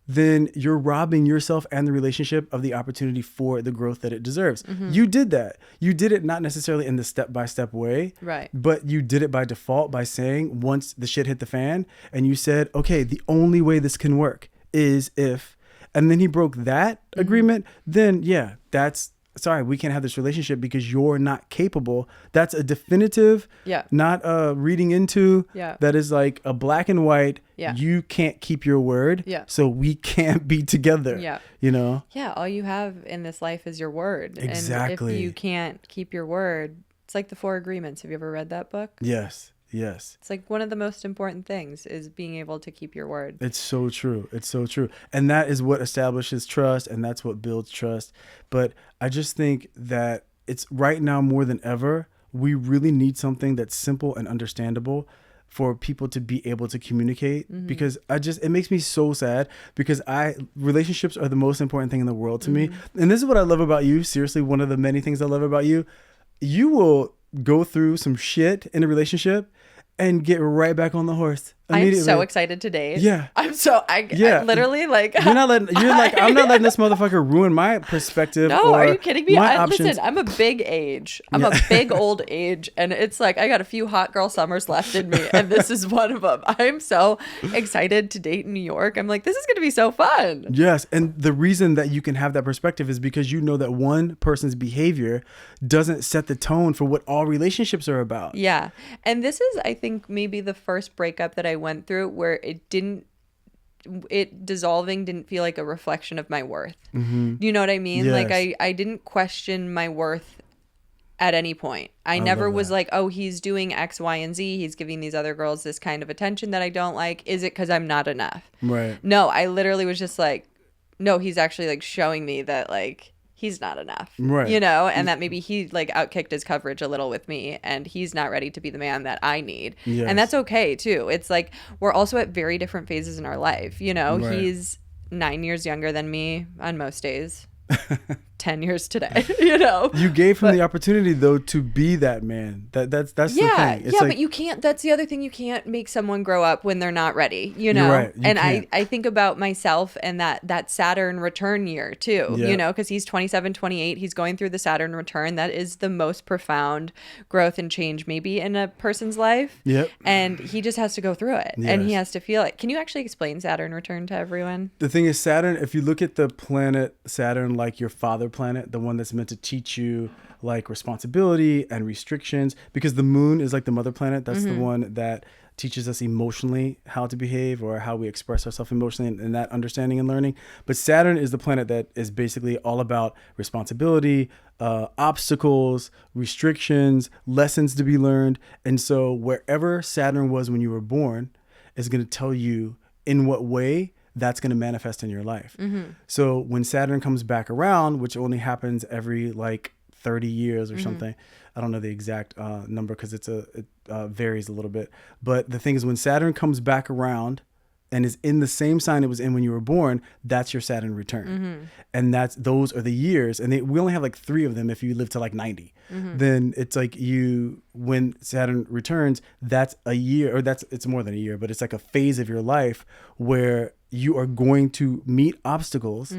then you're robbing yourself and the relationship of the opportunity for the growth that it deserves. You did that. You did it not necessarily in the step-by-step way, right? But you did it by default by saying, once the shit hit the fan and you said, okay, the only way this can work is if, and then he broke that agreement, then sorry, we can't have this relationship because you're not capable. That's a definitive, not a reading into. That is like a black and white. You can't keep your word. So we can't be together. Yeah, all you have in this life is your word. Exactly. And if you can't keep your word, it's like the 4 Agreements. Have you ever read that book? Yes. It's like one of the most important things is being able to keep your word. It's so true. And that is what establishes trust, and that's what builds trust. But I just think that it's right now more than ever, we really need something that's simple and understandable for people to be able to communicate, because it makes me so sad because relationships are the most important thing in the world to me. And this is what I love about you. Seriously, one of the many things I love about you. You will go through some shit in a relationship and get right back on the horse immediately. I'm so excited to date. Yeah. I literally like. I'm not letting this motherfucker ruin my perspective. No, are you kidding me? Options. Listen, I'm a big age. I'm a big old age. And it's like, I got a few hot girl summers left in me. And this is one of them. I'm so excited to date in New York. I'm like, this is going to be so fun. Yes. And the reason that you can have that perspective is because you know that one person's behavior doesn't set the tone for what all relationships are about. Yeah. And this is, I think, maybe the first breakup that I went through where it dissolving didn't feel like a reflection of my worth. You know what I mean? Yes. Like I didn't question my worth at any point. I never was like, oh, he's doing X, Y, and Z. He's giving these other girls this kind of attention that I don't like. Is it because I'm not enough? Right. No, I literally was just like, no, he's actually like showing me that like he's not enough, right? And that maybe he like outkicked his coverage a little with me and he's not ready to be the man that I need. Yes. And that's okay too. It's like, we're also at very different phases in our life. Right. He's 9 years younger than me on most days. 10 years today, you know? You gave him the opportunity though to be that man. That's the Yeah, thing. It's yeah, like, but you can't. That's the other thing. You can't make someone grow up when they're not ready. You You're know. right, you And can't. I think about myself and that Saturn return year too. Yeah. You know, because he's 27, 28. He's going through the Saturn return. That is the most profound growth and change maybe in a person's life. Yep. And he just has to go through it, and he Yes. has to feel it. Can you actually explain Saturn return to everyone? The thing is, Saturn, if you look at the planet Saturn like your father planet, the one that's meant to teach you like responsibility and restrictions, because the moon is like the mother planet. That's the one that teaches us emotionally how to behave or how we express ourselves emotionally, and that understanding and learning. But Saturn is the planet that is basically all about responsibility, obstacles, restrictions, lessons to be learned. And so wherever Saturn was when you were born is going to tell you in what way that's going to manifest in your life. So when Saturn comes back around, which only happens every like 30 years or something, I don't know the exact number because it varies a little bit. But the thing is, when Saturn comes back around and is in the same sign it was in when you were born, that's your Saturn return. And those are the years. And we only have like 3 of them if you live to like 90. Then it's like when Saturn returns, that's a year, or it's more than a year, but it's like a phase of your life where you are going to meet obstacles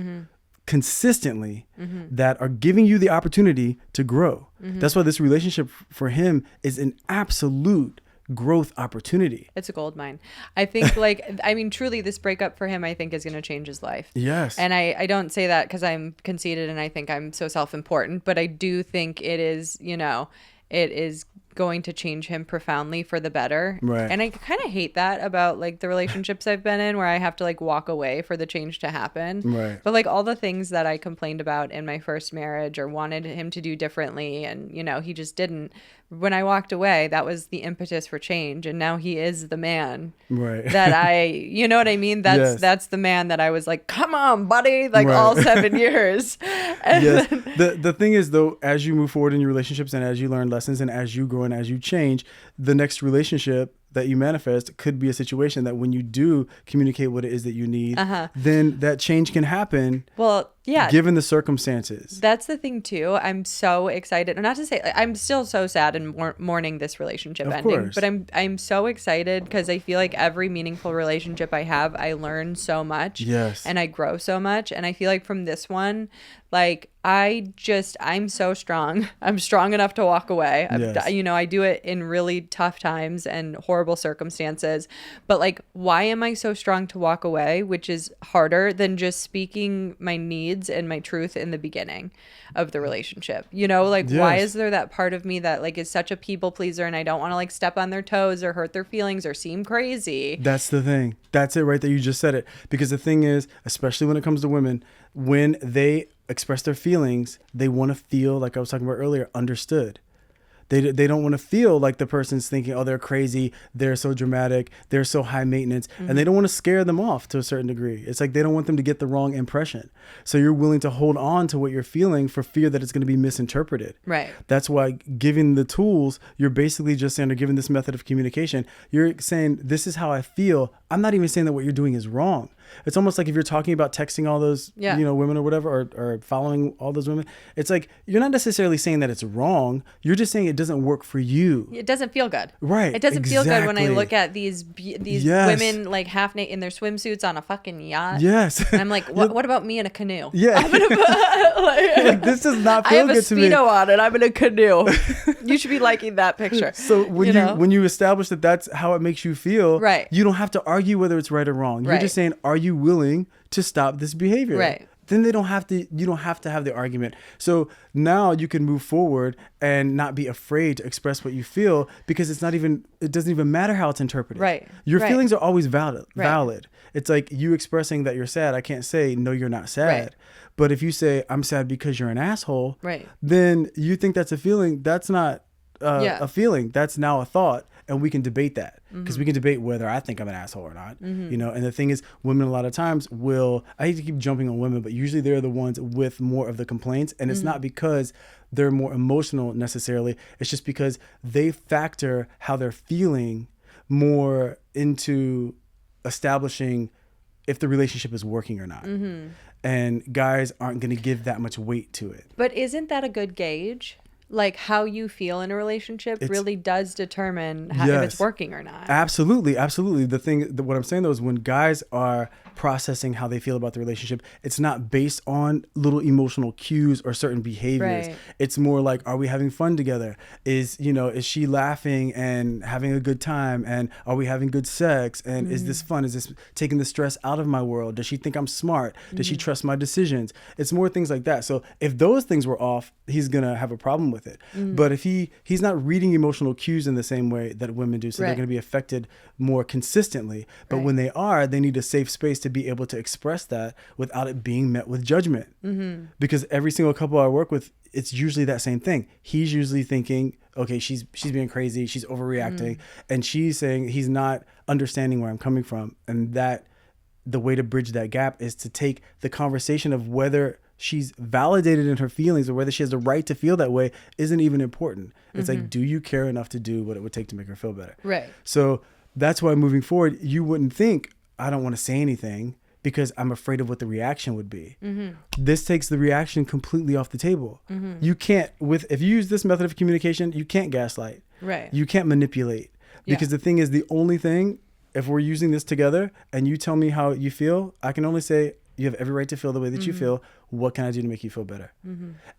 consistently that are giving you the opportunity to grow. That's why this relationship for him is an absolute growth opportunity. It's a gold mine. I think I mean, truly this breakup for him, I think is going to change his life. Yes. And I don't say that because I'm conceited and I think I'm so self-important, but I do think it is, you know, it is going to change him profoundly for the better. Right. And I kind of hate that about like the relationships I've been in where I have to like walk away for the change to happen. Right. But like all the things that I complained about in my first marriage or wanted him to do differently, and you know, he just didn't. When I walked away, that was the impetus for change, and now he is the man Right. that you know what I mean? Yes. That's the man that I was like, come on, buddy, like Right. all 7 years. And Yes. then- The thing is though, as you move forward in your relationships and as you learn lessons and as you grow and as you change, the next relationship that you manifest could be a situation that when you do communicate what it is that you need, then that change can happen. well, yeah. Given the circumstances. That's the thing too. I'm so excited. Not to say I'm still so sad and mourning this relationship Of ending, course. but I'm so excited because I feel like every meaningful relationship I have, I learn so much. Yes. And I grow so much. And I feel like from this one, like I'm so strong. I'm strong enough to walk away. Yes. You know, I do it in really tough times and horrible circumstances. But like, why am I so strong to walk away, which is harder than just speaking my needs and my truth in the beginning of the relationship? You know, like why Yes. is there that part of me that like is such a people pleaser and I don't want to like step on their toes or hurt their feelings or seem crazy? That's the thing. That's it right there. You just said it. Because the thing is, especially when it comes to women, when they express their feelings, they want to feel, like I was talking about earlier, understood. They don't want to feel like the person's thinking, oh, they're crazy, they're so dramatic, they're so high maintenance, and they don't want to scare them off to a certain degree. It's like they don't want them to get the wrong impression. So you're willing to hold on to what you're feeling for fear that it's going to be misinterpreted. Right. That's why giving the tools, you're basically just saying, or giving this method of communication, you're saying, this is how I feel. I'm not even saying that what you're doing is wrong. It's almost like if you're talking about texting all those, women or whatever, or following all those women, it's like, you're not necessarily saying that it's wrong. You're just saying it doesn't work for you. It doesn't feel good. Right. It doesn't feel good when I exactly. look at these Yes. women like half naked in their swimsuits on a fucking yacht. Yes. And I'm like, what about me in a canoe? Yeah. Like, this does not I feel have a good to me. Speedo on and I'm in a canoe. You should be liking that picture. So when you establish that that's how it makes you feel, Right. you don't have to argue whether it's right or wrong. You're Right. just saying, are you willing to stop this behavior? Right. Then you don't have to have the argument. So now you can move forward and not be afraid to express what you feel, because it doesn't even matter how it's interpreted. Right. Your Right. feelings are always valid. Right. It's like you expressing that you're sad. I can't say, no, you're not sad. Right. But if you say, I'm sad because you're an asshole, Right. then you think that's a feeling. That's not Yeah. a feeling. That's now a thought. And we can debate that, because we can debate whether I think I'm an asshole or not, you know. And the thing is, women a lot of times I hate to keep jumping on women, but usually they're the ones with more of the complaints. And it's not because they're more emotional necessarily. It's just because they factor how they're feeling more into establishing if the relationship is working or not. And guys aren't going to give that much weight to it. But isn't that a good gauge? Like how you feel in a relationship really does determine if it's working or not. Absolutely. Absolutely. What I'm saying though is when guys are processing how they feel about the relationship, it's not based on little emotional cues or certain behaviors. Right. It's more like, are we having fun together? Is she laughing and having a good time? And are we having good sex? And is this fun? Is this taking the stress out of my world? Does she think I'm smart? Does she trust my decisions? It's more things like that. So if those things were off, he's going to have a problem with it. But if he's not reading emotional cues in the same way that women do, so they're going to be affected more consistently. But when they are, they need a safe space to be able to express that without it being met with judgment. Because every single couple I work with, it's usually that same thing. He's usually thinking, okay, she's being crazy, she's overreacting, and she's saying he's not understanding where I'm coming from. And that the way to bridge that gap is to take the conversation of whether she's validated in her feelings or whether she has the right to feel that way isn't even important. It's like, do you care enough to do what it would take to make her feel better? Right. So that's why moving forward, you wouldn't think, I don't want to say anything because I'm afraid of what the reaction would be. This takes the reaction completely off the table. You can't, if you use this method of communication, you can't gaslight. Right. You can't manipulate. Because the thing is, the only thing, if we're using this together and you tell me how you feel, I can only say, you have every right to feel the way that you feel. What can I do to make you feel better?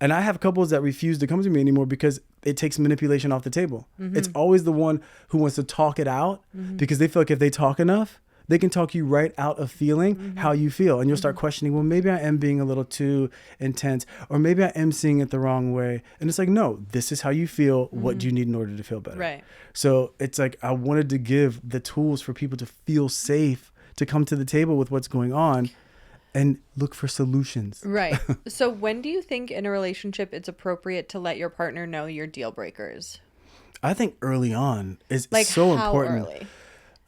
And I have couples that refuse to come to me anymore because it takes manipulation off the table. It's always the one who wants to talk it out because they feel like if they talk enough, they can talk you right out of feeling how you feel. And you'll start questioning, well, maybe I am being a little too intense, or maybe I am seeing it the wrong way. And it's like, no, this is how you feel. What do you need in order to feel better? Right. So it's like, I wanted to give the tools for people to feel safe, to come to the table with what's going on and look for solutions. Right. So when do you think in a relationship it's appropriate to let your partner know your deal breakers? I think early on is Like so how important. early?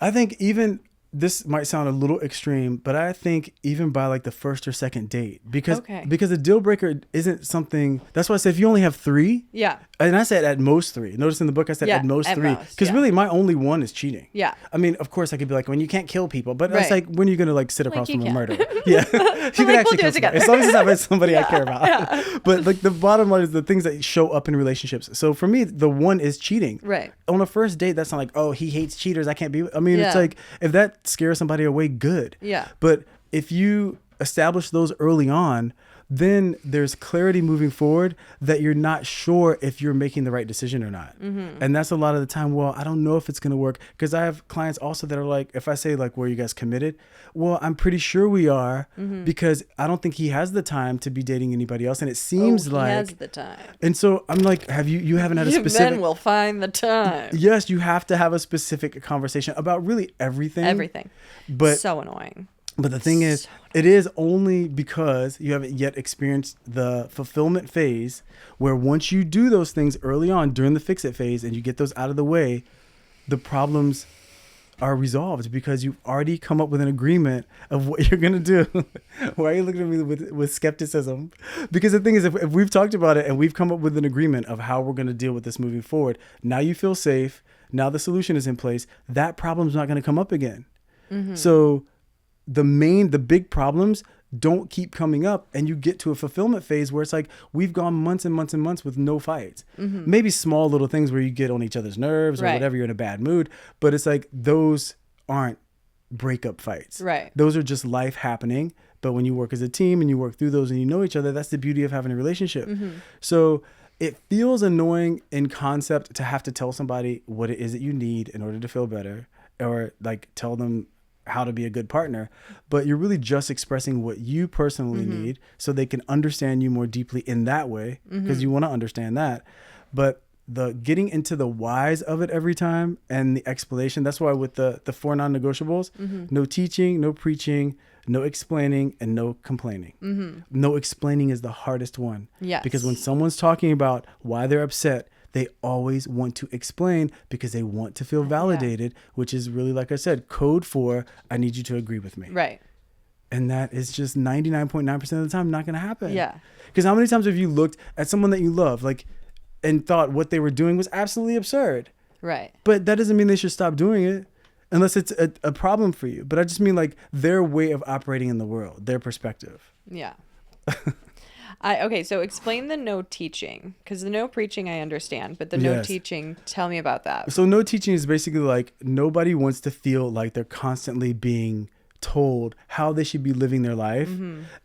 I think even, this might sound a little extreme, but I think even by like the first or second date, because a deal breaker isn't something, that's why I said if you only have 3, Yeah. and I said at most 3. Notice in the book I said at most 3, because really my only one is cheating. Yeah. I mean, of course I could be like, when you can't kill people, but Right. that's like when you're gonna like sit across you from a can. murderer. Yeah, you can like, we'll actually do kill it somebody, together. as long as it's not with somebody I care about. But like the bottom line is the things that show up in relationships. So for me, the one is cheating. Right. On a first date, that's not like, oh, he hates cheaters, I can't be. I mean, it's Yeah. like if that scares somebody away, good. Yeah. But if you establish those early on, then there's clarity moving forward that you're not sure if you're making the right decision or not. And that's a lot of the time, well, I don't know if it's going to work. Because I have clients also that are like, if I say like, were you guys committed? Well, I'm pretty sure we are because I don't think he has the time to be dating anybody else. And it seems he like, has the time. and so I'm like, you haven't had a specific, Men will find the time. yes, you have to have a specific conversation about really everything. Everything. But So annoying. But the thing is, it is only because you haven't yet experienced the fulfillment phase where once you do those things early on during the fix-it phase and you get those out of the way, the problems are resolved because you've already come up with an agreement of what you're going to do. Why are you looking at me with skepticism? Because the thing is, if we've talked about it and we've come up with an agreement of how we're going to deal with this moving forward, now you feel safe. Now the solution is in place. That problem's not going to come up again. So the big problems don't keep coming up and you get to a fulfillment phase where it's like we've gone months and months and months with no fights. Maybe small little things where you get on each other's nerves or whatever, you're in a bad mood, but it's like those aren't breakup fights. Right. Those are just life happening. But when you work as a team and you work through those and you know each other, that's the beauty of having a relationship. So it feels annoying in concept to have to tell somebody what it is that you need in order to feel better, or like tell them how to be a good partner, but you're really just expressing what you personally need so they can understand you more deeply in that way, because you want to understand that. But the getting into the whys of it every time and the explanation, that's why with the 4 non-negotiables, no teaching, no preaching, no explaining, and no complaining. No explaining is the hardest one. Yes. Because when someone's talking about why they're upset, they always want to explain because they want to feel validated, which is really, like I said, code for, I need you to agree with me. Right. And that is just 99.9% of the time not going to happen. Yeah. Because how many times have you looked at someone that you love, like, and thought what they were doing was absolutely absurd? Right. But that doesn't mean they should stop doing it. unless it's a problem for you. But I just mean like their way of operating in the world, their perspective. Yeah. Okay, so explain the no teaching, because the no preaching I understand, but the no Yes. teaching, tell me about that. So no teaching is basically like nobody wants to feel like they're constantly being told how they should be living their life.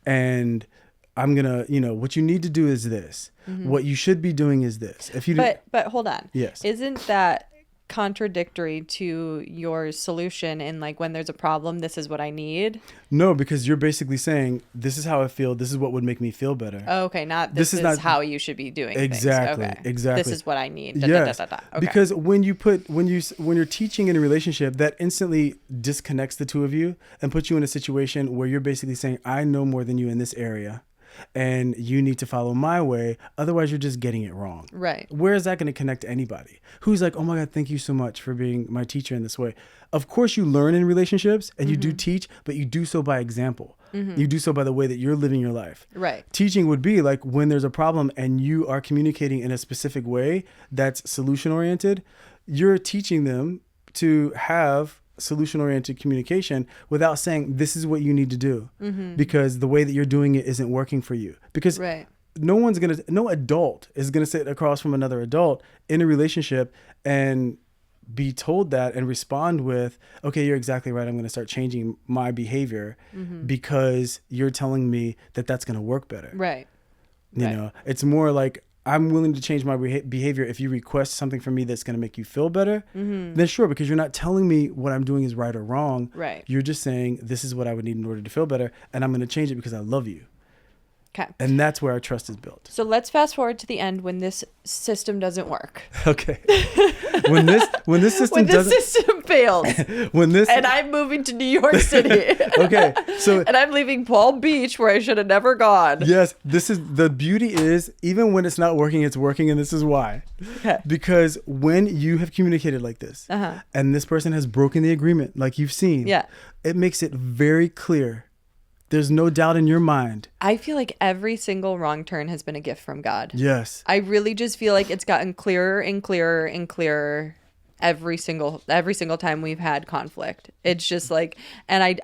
And I'm going to, what you need to do is this. What you should be doing is this. If you But hold on. Yes. Isn't that contradictory to your solution in like when there's a problem, this is what I need? No, because you're basically saying this is how I feel. This is what would make me feel better. Oh, okay, not this is not how you should be doing exactly. things. Okay. Exactly. This is what I need. Yes. Okay. Because when you're teaching in a relationship, that instantly disconnects the two of you and puts you in a situation where you're basically saying, I know more than you in this area, and you need to follow my way. Otherwise, you're just getting it wrong. Right. Where is that going to connect to anybody? Who's like, oh my God, thank you so much for being my teacher in this way. Of course, you learn in relationships and you do teach, but you do so by example. You do so by the way that you're living your life. Right. Teaching would be like when there's a problem and you are communicating in a specific way that's solution oriented, you're teaching them to have solution-oriented communication without saying this is what you need to do because the way that you're doing it isn't working for you. Because Right. no adult is gonna sit across from another adult in a relationship and be told that and respond with, okay, you're exactly right, I'm gonna start changing my behavior because you're telling me that that's gonna work better. Right. You know, it's more like, I'm willing to change my behavior if you request something from me that's going to make you feel better, then sure, because you're not telling me what I'm doing is right or wrong. Right. You're just saying, this is what I would need in order to feel better, and I'm going to change it because I love you. Okay. And that's where our trust is built. So let's fast forward to the end when this system doesn't work. Okay. When this system When this doesn't... system fails. And I'm moving to New York City. Okay. So... And I'm leaving Palm Beach where I should have never gone. Yes. The beauty is, even when it's not working, it's working, and this is why. Okay. Because when you have communicated like this, and this person has broken the agreement, like you've seen, it makes it very clear. There's no doubt in your mind. I feel like every single wrong turn has been a gift from God. Yes. I really just feel like it's gotten clearer and clearer and clearer every single time we've had conflict. It's just like, and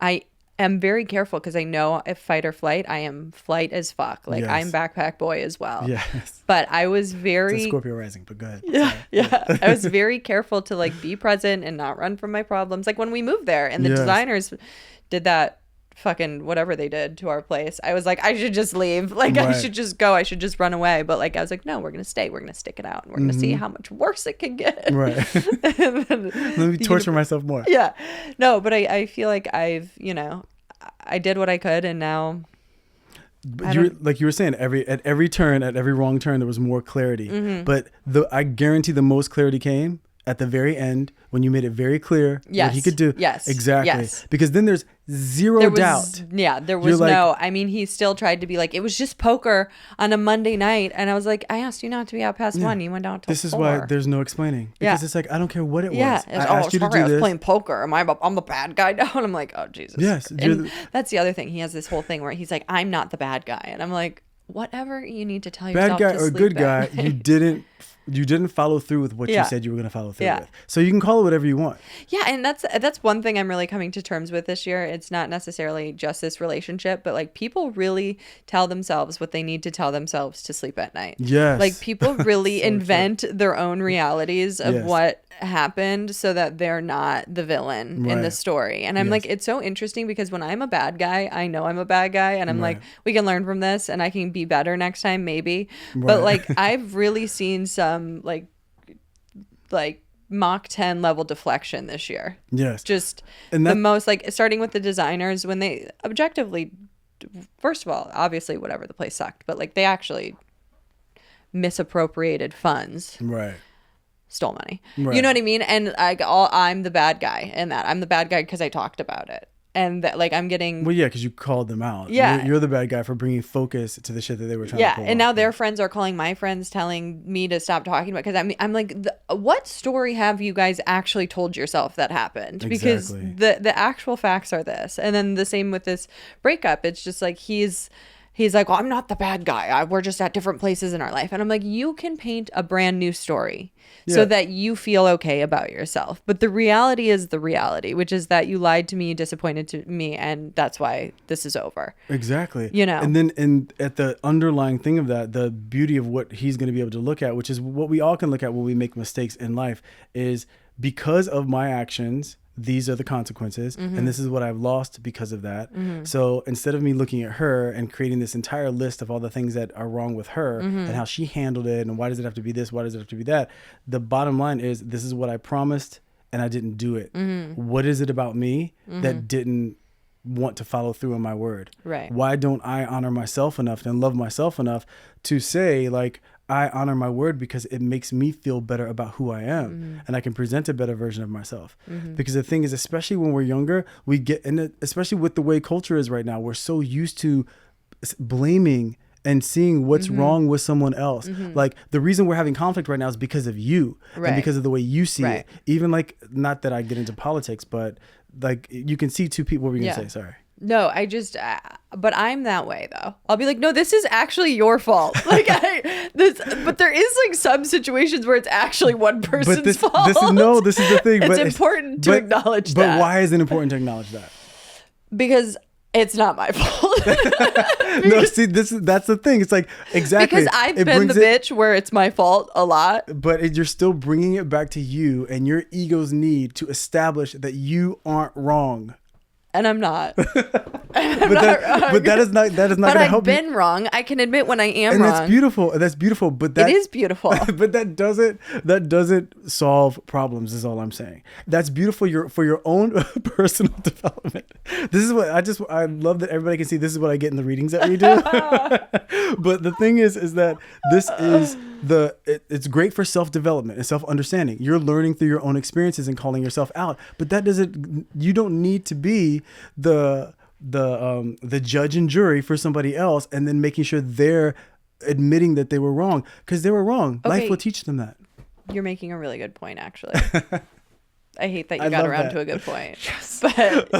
I am very careful because I know if fight or flight, I am flight as fuck. Like I'm backpack boy as well. Yes. But I was very... It's a Scorpio rising, but go ahead. Yeah. I was very careful to like be present and not run from my problems. Like when we moved there and the designers did that fucking whatever they did to our place, I was like, I should just leave. Like I should just go. I should just run away. But like I was like, no, we're gonna stay. We're gonna stick it out, and we're gonna see how much worse it can get. Right. Let me torture myself more. Yeah. No, but I feel like I've I did what I could, and now. But like you were saying, at every turn, at every wrong turn, there was more clarity. But I guarantee the most clarity came at the very end when you made it very clear what he could do. Yes. Exactly. Yes. Because then there's zero doubt. Yeah, there was I mean, he still tried to be like, it was just poker on a Monday night. And I was like, I asked you not to be out past 1. You went out till 4. This is why there's no explaining. Because it's like, I don't care what it was. Yeah. I asked you to do I was this. playing poker. I'm the bad guy now. And I'm like, oh, Jesus. Yes. And that's the other thing. He has this whole thing where he's like, I'm not the bad guy. And I'm like, whatever you need to tell yourself. Bad guy to or sleep good at. guy, you didn't follow through with what you said you were going to follow through with. So you can call it whatever you want. Yeah, and that's one thing I'm really coming to terms with this year. It's not necessarily just this relationship, but like people really tell themselves what they need to tell themselves to sleep at night. Yes. Like people really invent their own realities of what happened so that they're not the villain in the story. And I'm like, it's so interesting because when I'm a bad guy, I know I'm a bad guy, and I'm like, we can learn from this and I can be better next time maybe. But like I've really seen some like Mach 10 level deflection this year. Yes. Just the most, like, starting with the designers when they objectively, first of all, obviously whatever, the place sucked, but like they actually misappropriated funds. Right. Stole money. Right. You know what I mean? And I'm the bad guy in that. I'm the bad guy because I talked about it. And that, like, I'm getting... Well, yeah, because you called them out. Yeah. You're the bad guy for bringing focus to the shit that they were trying to pull and off. now their friends are calling my friends telling me to stop talking about it. Because I'm like, what story have you guys actually told yourself that happened? Because the actual facts are this. And then the same with this breakup. It's just like he's like, well, I'm not the bad guy. We're just at different places in our life. And I'm like, you can paint a brand new story so that you feel okay about yourself. But the reality is the reality, which is that you lied to me, you disappointed to me, and that's why this is over. Exactly. You know? And then at the underlying thing of that, the beauty of what he's going to be able to look at, which is what we all can look at when we make mistakes in life, is because of my actions, these are the consequences, and this is what I've lost because of that. So instead of me looking at her and creating this entire list of all the things that are wrong with her and how she handled it and why does it have to be this, why does it have to be that, the bottom line is this is what I promised and I didn't do it. What is it about me that didn't want to follow through on my word? Right. Why don't I honor myself enough and love myself enough to say, like, I honor my word because it makes me feel better about who I am and I can present a better version of myself. Because the thing is, especially when we're younger, we get, and especially with the way culture is right now, we're so used to blaming and seeing what's wrong with someone else. Like, the reason we're having conflict right now is because of you and because of the way you see it. Even, like, not that I get into politics, but like, you can see two people. What were you gonna say? Sorry. No, I just, but I'm that way though. I'll be like, no, this is actually your fault. Like but there is like some situations where it's actually one person's fault. This is the thing. It's important to acknowledge that. But why is it important to acknowledge that? Because it's not my fault. No, see, that's the thing. It's like, exactly. Because I've been the bitch where it's my fault a lot. But you're still bringing it back to you and your ego's need to establish that you aren't wrong. And I'm not. But that is not going to help you. But I've been wrong. I can admit when I am wrong. And that's beautiful. That's beautiful. But that, it is beautiful. But that doesn't solve problems, is all I'm saying. That's beautiful for your own personal development. This is what I love that everybody can see. This is what I get in the readings that we do. But the thing is that this is it's great for self-development and self-understanding. You're learning through your own experiences and calling yourself out. But you don't need to be the judge and jury for somebody else and then making sure they're admitting that they were wrong, because they were wrong. Okay. Life will teach them that. You're making a really good point, actually. I hate that you got around to a good point. Yes. But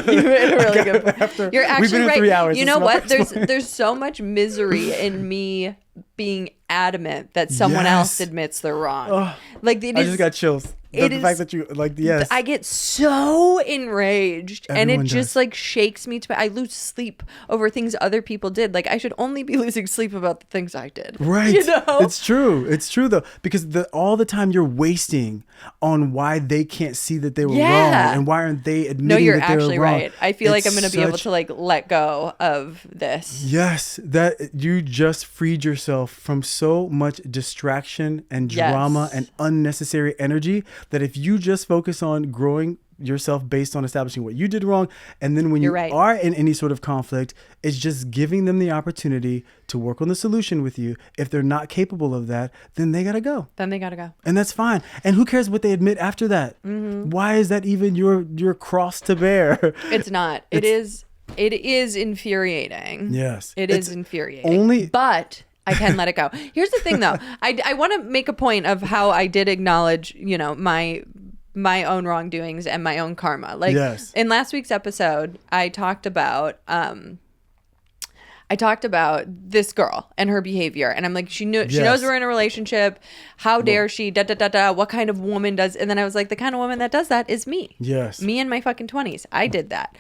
you made a really good point. You're actually we've been right. 3 hours. You know what? There's so much misery in me being adamant that someone else admits they're wrong. Like, I just got chills. The fact that you, like, yes. I get so enraged. Everyone and it does. just like shakes me I lose sleep over things other people did. Like, I should only be losing sleep about the things I did. Right. You know? It's true though, because all the time you're wasting on why they can't see that they were wrong and why aren't they admitting that they were wrong. No, you're actually right. I feel like I'm going to be able to like let go of this. Yes, that you just freed yourself from so much distraction and drama and unnecessary energy, that if you just focus on growing yourself based on establishing what you did wrong, and then when you are in any sort of conflict, it's just giving them the opportunity to work on the solution with you. If they're not capable of that, then they gotta go. And that's fine. And who cares what they admit after that? Why is that even your cross to bear? It's not. It is infuriating. Yes. It is infuriating. But I can let it go. Here's the thing, though. I want to make a point of how I did acknowledge, my own wrongdoings and my own karma. Like, in last week's episode, I talked about this girl and her behavior, and I'm like, she knows we're in a relationship. How dare she? What kind of woman does? And then I was like, the kind of woman that does that is me. Yes, me in my fucking 20s. I did that.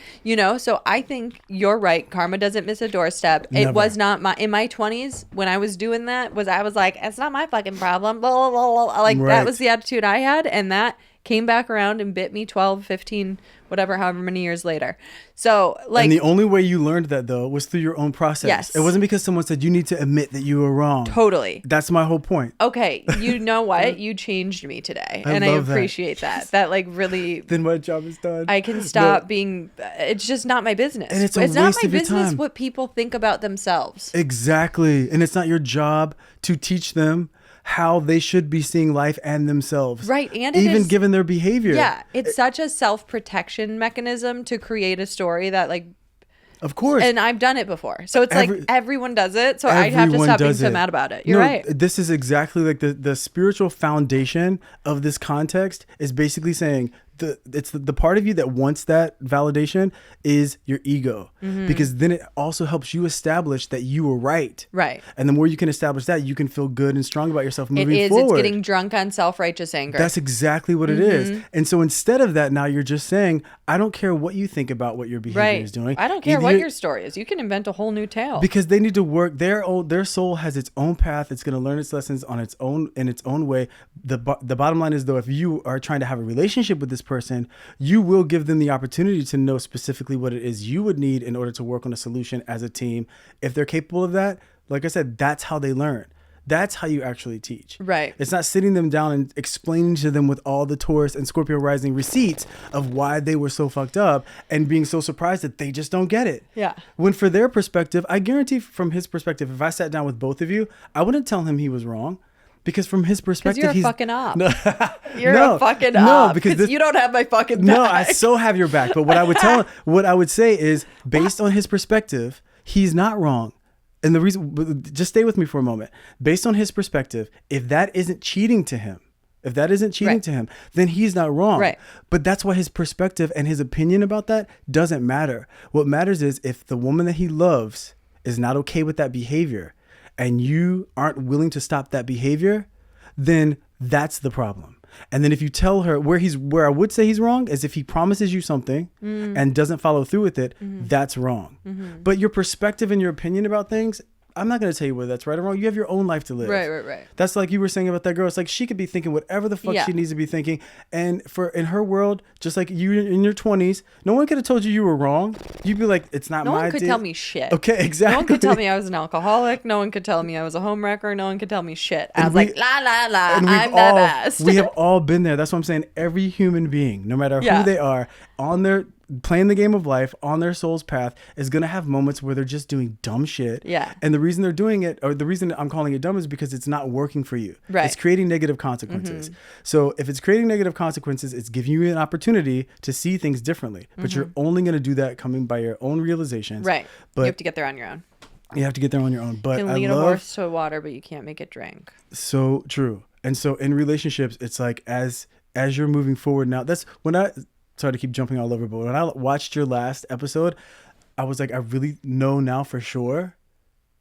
So I think you're right. Karma doesn't miss a doorstep. Never. It was not in my 20s when I was doing that. I was like, it's not my fucking problem. Blah, blah, blah, blah. Like that was the attitude I had, and that came back around and bit me 12, 15, whatever, however many years later. So, like, and the only way you learned that, though, was through your own process. Yes. It wasn't because someone said you need to admit that you were wrong. Totally. That's my whole point. Okay. You know what? You changed me today. I appreciate that. That like really. Then my job is done. I can stop being. It's just not my business. And it's not my business what people think about themselves. Exactly. And it's not your job to teach them how they should be seeing life and themselves. Right. And even given their behavior. Yeah. It's such a self-protection mechanism to create a story that, like, of course. And I've done it before. So it's like everyone does it. So I have to stop being so mad about it. You're right. This is exactly like the spiritual foundation of this context is basically saying, the part of you that wants that validation is your ego, because then it also helps you establish that you were right. Right. And the more you can establish that, you can feel good and strong about yourself moving It's forward. getting drunk on self-righteous anger. That's exactly what it is. And so instead of that, now you're just saying, I don't care what you think about what your behavior is doing. I don't care what your story is. You can invent a whole new tale. Because they need to work. Their soul has its own path. It's going to learn its lessons on its own, in its own way. The bottom line is, though, if you are trying to have a relationship with this person, you will give them the opportunity to know specifically what it is you would need in order to work on a solution as a team. If they're capable of that, like I said, that's how they learn. That's how you actually teach. Right. It's not sitting them down and explaining to them with all the Taurus and Scorpio rising receipts of why they were so fucked up and being so surprised that they just don't get it. Yeah. When for their perspective, I guarantee from his perspective, if I sat down with both of you, I wouldn't tell him he was wrong. Because from his perspective, you're he's fucking up. No, You're a fucking up. because you don't have my fucking back. No, I so have your back. But what I would tell him, what I would say is, based on his perspective, he's not wrong. And the reason, just stay with me for a moment. Based on his perspective, if that isn't cheating to him, then he's not wrong. Right. But that's why his perspective and his opinion about that doesn't matter. What matters is if the woman that he loves is not okay with that behavior and you aren't willing to stop that behavior, then that's the problem. And then if you tell her where I would say he's wrong is if he promises you something and doesn't follow through with it, that's wrong. But your perspective and your opinion about things, I'm not going to tell you whether that's right or wrong. You have your own life to live. Right. That's like you were saying about that girl. It's like she could be thinking whatever the fuck she needs to be thinking. And in her world, just like you in your 20s, no one could have told you were wrong. You'd be like, it's not my No one could deal. tell me shit. Okay, exactly. No one could tell me I was an alcoholic. No one could tell me I was a homewrecker. No one could tell me shit. I was like, la, la, la, I'm the best. We have all been there. That's what I'm saying. Every human being, no matter who they are, playing the game of life on their soul's path, is going to have moments where they're just doing dumb shit. Yeah. And the reason they're doing it, or the reason I'm calling it dumb, is because it's not working for you. Right. It's creating negative consequences. So if it's creating negative consequences, it's giving you an opportunity to see things differently. But you're only going to do that coming by your own realizations. Right. But you have to get there on your own. You have to get there on your own. But You can lead a horse to water, but you can't make it drink. So true. And so in relationships, it's like as you're moving forward now, that's when sorry to keep jumping all over, but when I watched your last episode, I was like, I really know now for sure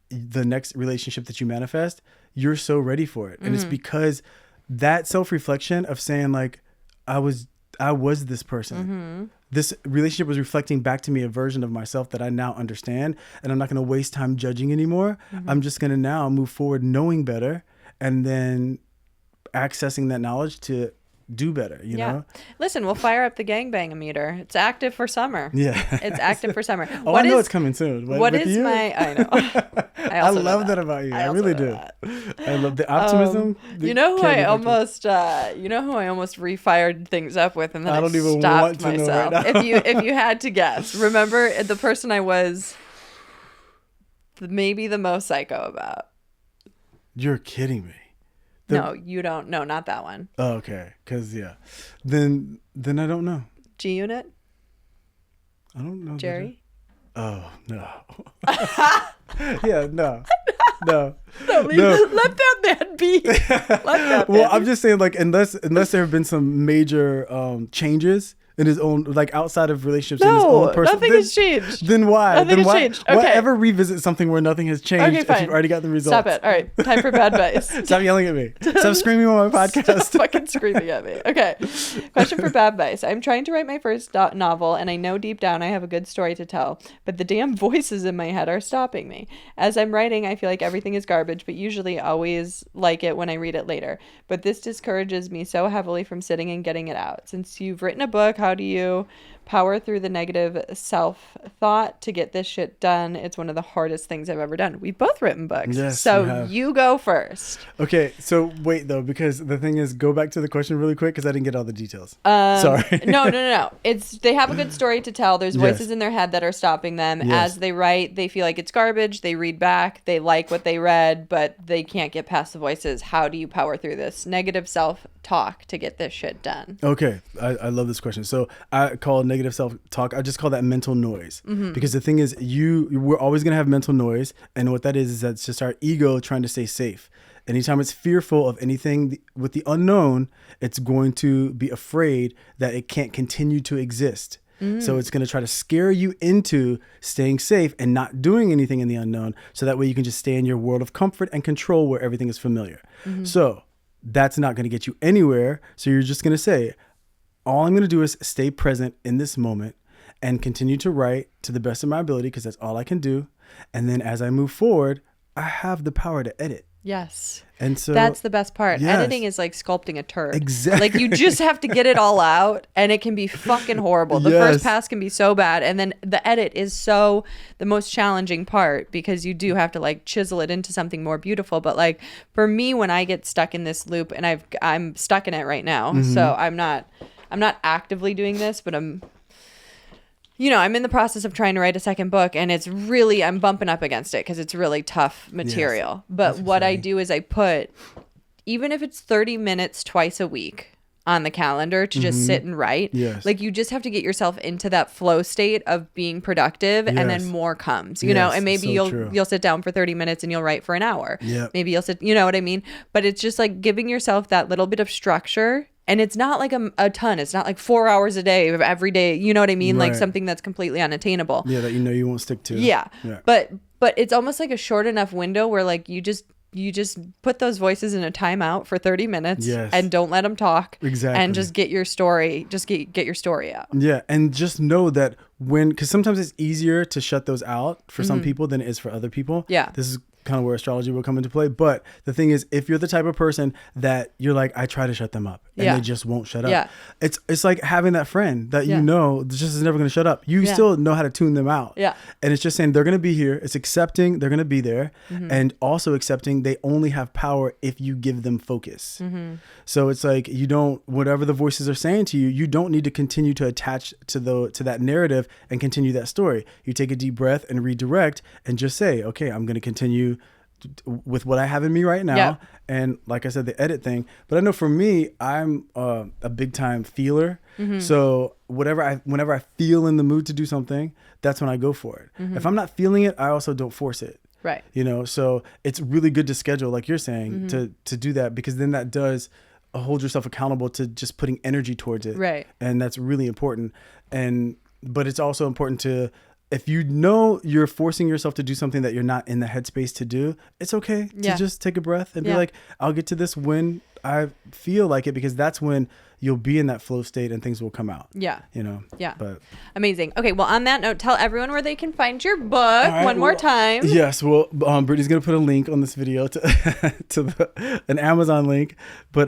the next relationship that you manifest, you're so ready for it. And it's because that self-reflection of saying like, I was this person. This relationship was reflecting back to me a version of myself that I now understand, and I'm not going to waste time judging anymore. I'm just going to now move forward knowing better and then accessing that knowledge to do better, you know? Listen, we'll fire up the gangbang meter. It's active for summer. Yeah. It's active for summer. I know it's coming soon. What is my... I know. I love that about you. I really do. I love the optimism. You know who I almost refired things up with, and then I don't even stopped want to myself. know right now. If you had to guess, remember the person I was maybe the most psycho about. You're kidding me. No, you don't. No, not that one. Oh, okay. Because, Then I don't know. G-Unit? I don't know. Jerry? Oh, no. Yeah, no. No. Let that man be. Well, I'm just saying, like, unless there have been some major changes in his own, like, outside of relationships in his own personal... nothing has changed. Then why? Nothing has changed. Okay. Why ever revisit something where nothing has changed Okay, fine. if you've already got the results? Stop it. All right. Time for bad advice. Stop yelling at me. Stop screaming on my podcast. Stop fucking screaming at me. Okay. Question for bad advice. I'm trying to write my first novel, and I know deep down I have a good story to tell, but the damn voices in my head are stopping me. As I'm writing, I feel like everything is garbage, but usually always like it when I read it later. But this discourages me so heavily from sitting and getting it out. Since you've written a book, how do you power through the negative self-thought to get this shit done? It's one of the hardest things I've ever done. We've both written books. Yes, so you go first. Okay, so wait though, because the thing is, go back to the question really quick because I didn't get all the details. Sorry. No. They have a good story to tell. There's voices in their head that are stopping them. Yes. As they write, they feel like it's garbage. They read back. They like what they read, but they can't get past the voices. How do you power through this negative self-talk to get this shit done? Okay, I love this question. So I call negative self-talk, I just call that mental noise. Because the thing is, we're always going to have mental noise. And what that is that's just our ego trying to stay safe. Anytime it's fearful of anything with the unknown, it's going to be afraid that it can't continue to exist. So it's going to try to scare you into staying safe and not doing anything in the unknown. So that way you can just stay in your world of comfort and control where everything is familiar. So that's not going to get you anywhere. So you're just going to say, all I'm going to do is stay present in this moment and continue to write to the best of my ability, because that's all I can do. And then as I move forward, I have the power to edit. Yes. And so that's the best part. yes. Editing is like sculpting a turd. Exactly. Like you just have to get it all out, and it can be fucking horrible. The Yes. first pass can be so bad, and then the edit is so the most challenging part, because you do have to like chisel it into something more beautiful. But like for me, when I get stuck in this loop, and I'm stuck in it right now, so I'm not actively doing this, but I'm in the process of trying to write a second book, and I'm bumping up against it because it's really tough material. Yes, but what I do is I put, even if it's 30 minutes twice a week on the calendar to just sit and write, Yes. like you just have to get yourself into that flow state of being productive, and then Yes. more comes, and maybe so true. you'll sit down for 30 minutes and you'll write for an hour. Yep. Maybe you'll sit, you know what I mean? But it's just like giving yourself that little bit of structure. And it's not like a ton. It's not like 4 hours a day of every day. You know what I mean? Like Right. something that's completely unattainable. Yeah, that you won't stick to. Yeah. Yeah. But it's almost like a short enough window where like you just put those voices in a timeout for 30 minutes Yes. and don't let them talk. Exactly. And just get your story. Just get your story out. Yeah, and just know that because sometimes it's easier to shut those out for some people than it is for other people. Yeah. This is kind of where astrology will come into play. But the thing is, if you're the type of person that you're like, I try to shut them up and Yeah. they just won't shut up. Yeah. It's like having that friend that Yeah. just is never going to shut up. You Yeah. still know how to tune them out. Yeah. And it's just saying they're going to be here. It's accepting they're going to be there, and also accepting they only have power if you give them focus. So it's like whatever the voices are saying to you, you don't need to continue to attach to that narrative and continue that story. You take a deep breath and redirect and just say, okay, I'm going to continue with what I have in me right now. Yeah. And like I said, the edit thing. But I know for me, I'm a big time feeler. So whenever I feel in the mood to do something, that's when I go for it. If I'm not feeling it, I also don't force it. Right. So it's really good to schedule, like you're saying, to do that, because then that does hold yourself accountable to just putting energy towards it. Right. And that's really important. But it's also important to, if you know you're forcing yourself to do something that you're not in the headspace to do, it's okay Yeah. to just take a breath and be Yeah. like, I'll get to this when I feel like it, because that's when you'll be in that flow state and things will come out. Yeah. Yeah. But Amazing. Okay. Well, on that note, tell everyone where they can find your book right, one more well, time. Yes, well, Brittany's gonna put a link on this video to an Amazon link, but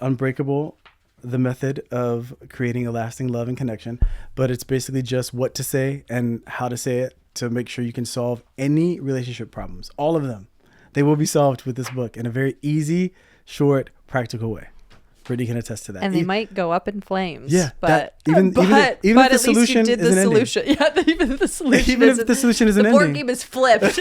Unbreakable, the method of creating a lasting love and connection. But it's basically just what to say and how to say it to make sure you can solve any relationship problems. All of them, they will be solved with this book in a very easy, short, practical way. Brittany can attest to that. And they might go up in flames. Yeah, but even if the at least you solution did the isn't ending. solution. Yeah, even the solution. Even if the solution isn't the board ending. game is flipped,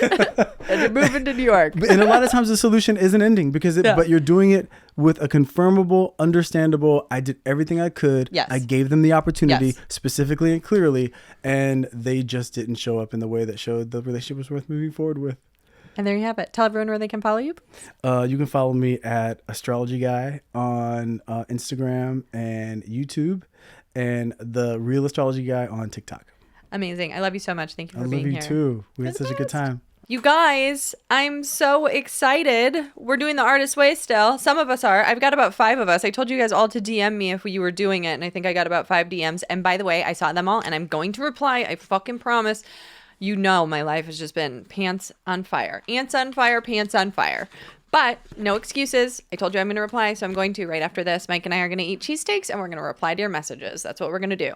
and you're moving to New York. And a lot of times the solution isn't ending but you're doing it with a confirmable, understandable, I did everything I could. Yes. I gave them the opportunity Yes. specifically and clearly, and they just didn't show up in the way that showed the relationship was worth moving forward with. And there you have it. Tell everyone where they can follow you. You can follow me at Astrology Guy on Instagram and YouTube, and the Real Astrology Guy on TikTok. Amazing. I love you so much. Thank you I for love being you here. too. We had You're the such a good best. time. You guys, I'm so excited. We're doing the artist way still. Some of us are. I've got about 5 of us. I told you guys all to DM me if you were doing it, and I think I got about 5 DMs. And by the way, I saw them all, and I'm going to reply. I fucking promise. You know my life has just been pants on fire. Ants on fire, pants on fire. But no excuses. I told you I'm going to reply, so I'm going to right after this. Mike and I are going to eat cheesesteaks, and we're going to reply to your messages. That's what we're going to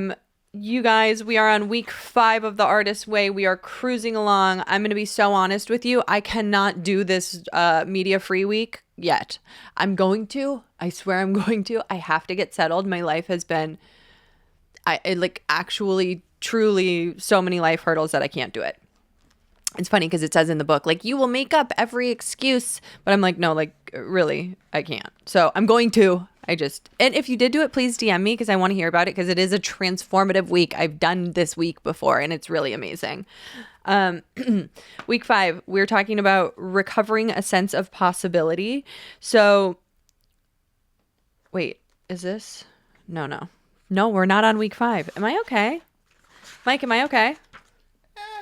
do. You guys, we are on week 5 of the Artist Way. We are cruising along. I'm going to be so honest with you. I cannot do this media free week yet. I'm going to. I swear I'm going to. I have to get settled. My life has been, actually, truly so many life hurdles that I can't do it. It's funny because it says in the book, like, you will make up every excuse. But I'm like, no, like, really, I can't. So I'm going to. And if you did do it, please DM me because I want to hear about it because it is a transformative week. I've done this week before and it's really amazing. Week 5, we're talking about recovering a sense of possibility. So, wait, is this? No. No, we're not on week 5. Am I okay? Mike, am I okay?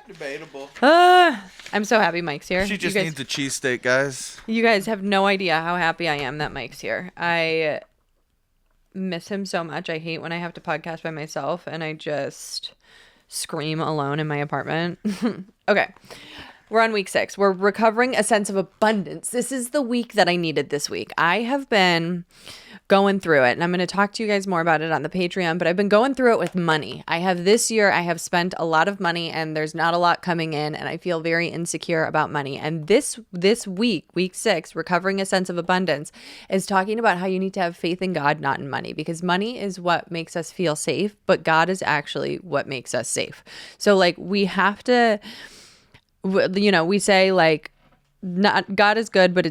Debatable. I'm so happy Mike's here. She just needs a cheesesteak, guys. You guys have no idea how happy I am that Mike's here. I miss him so much. I hate when I have to podcast by myself and I just scream alone in my apartment. Okay. We're on week 6. We're recovering a sense of abundance. This is the week that I needed this week. I have been going through it and I'm going to talk to you guys more about it on the Patreon, but I've been going through it with money. I have spent a lot of money and there's not a lot coming in and I feel very insecure about money. And this week, week 6, recovering a sense of abundance is talking about how you need to have faith in God, not in money, because money is what makes us feel safe, but God is actually what makes us safe. So like we have to, we say like, not God is good, but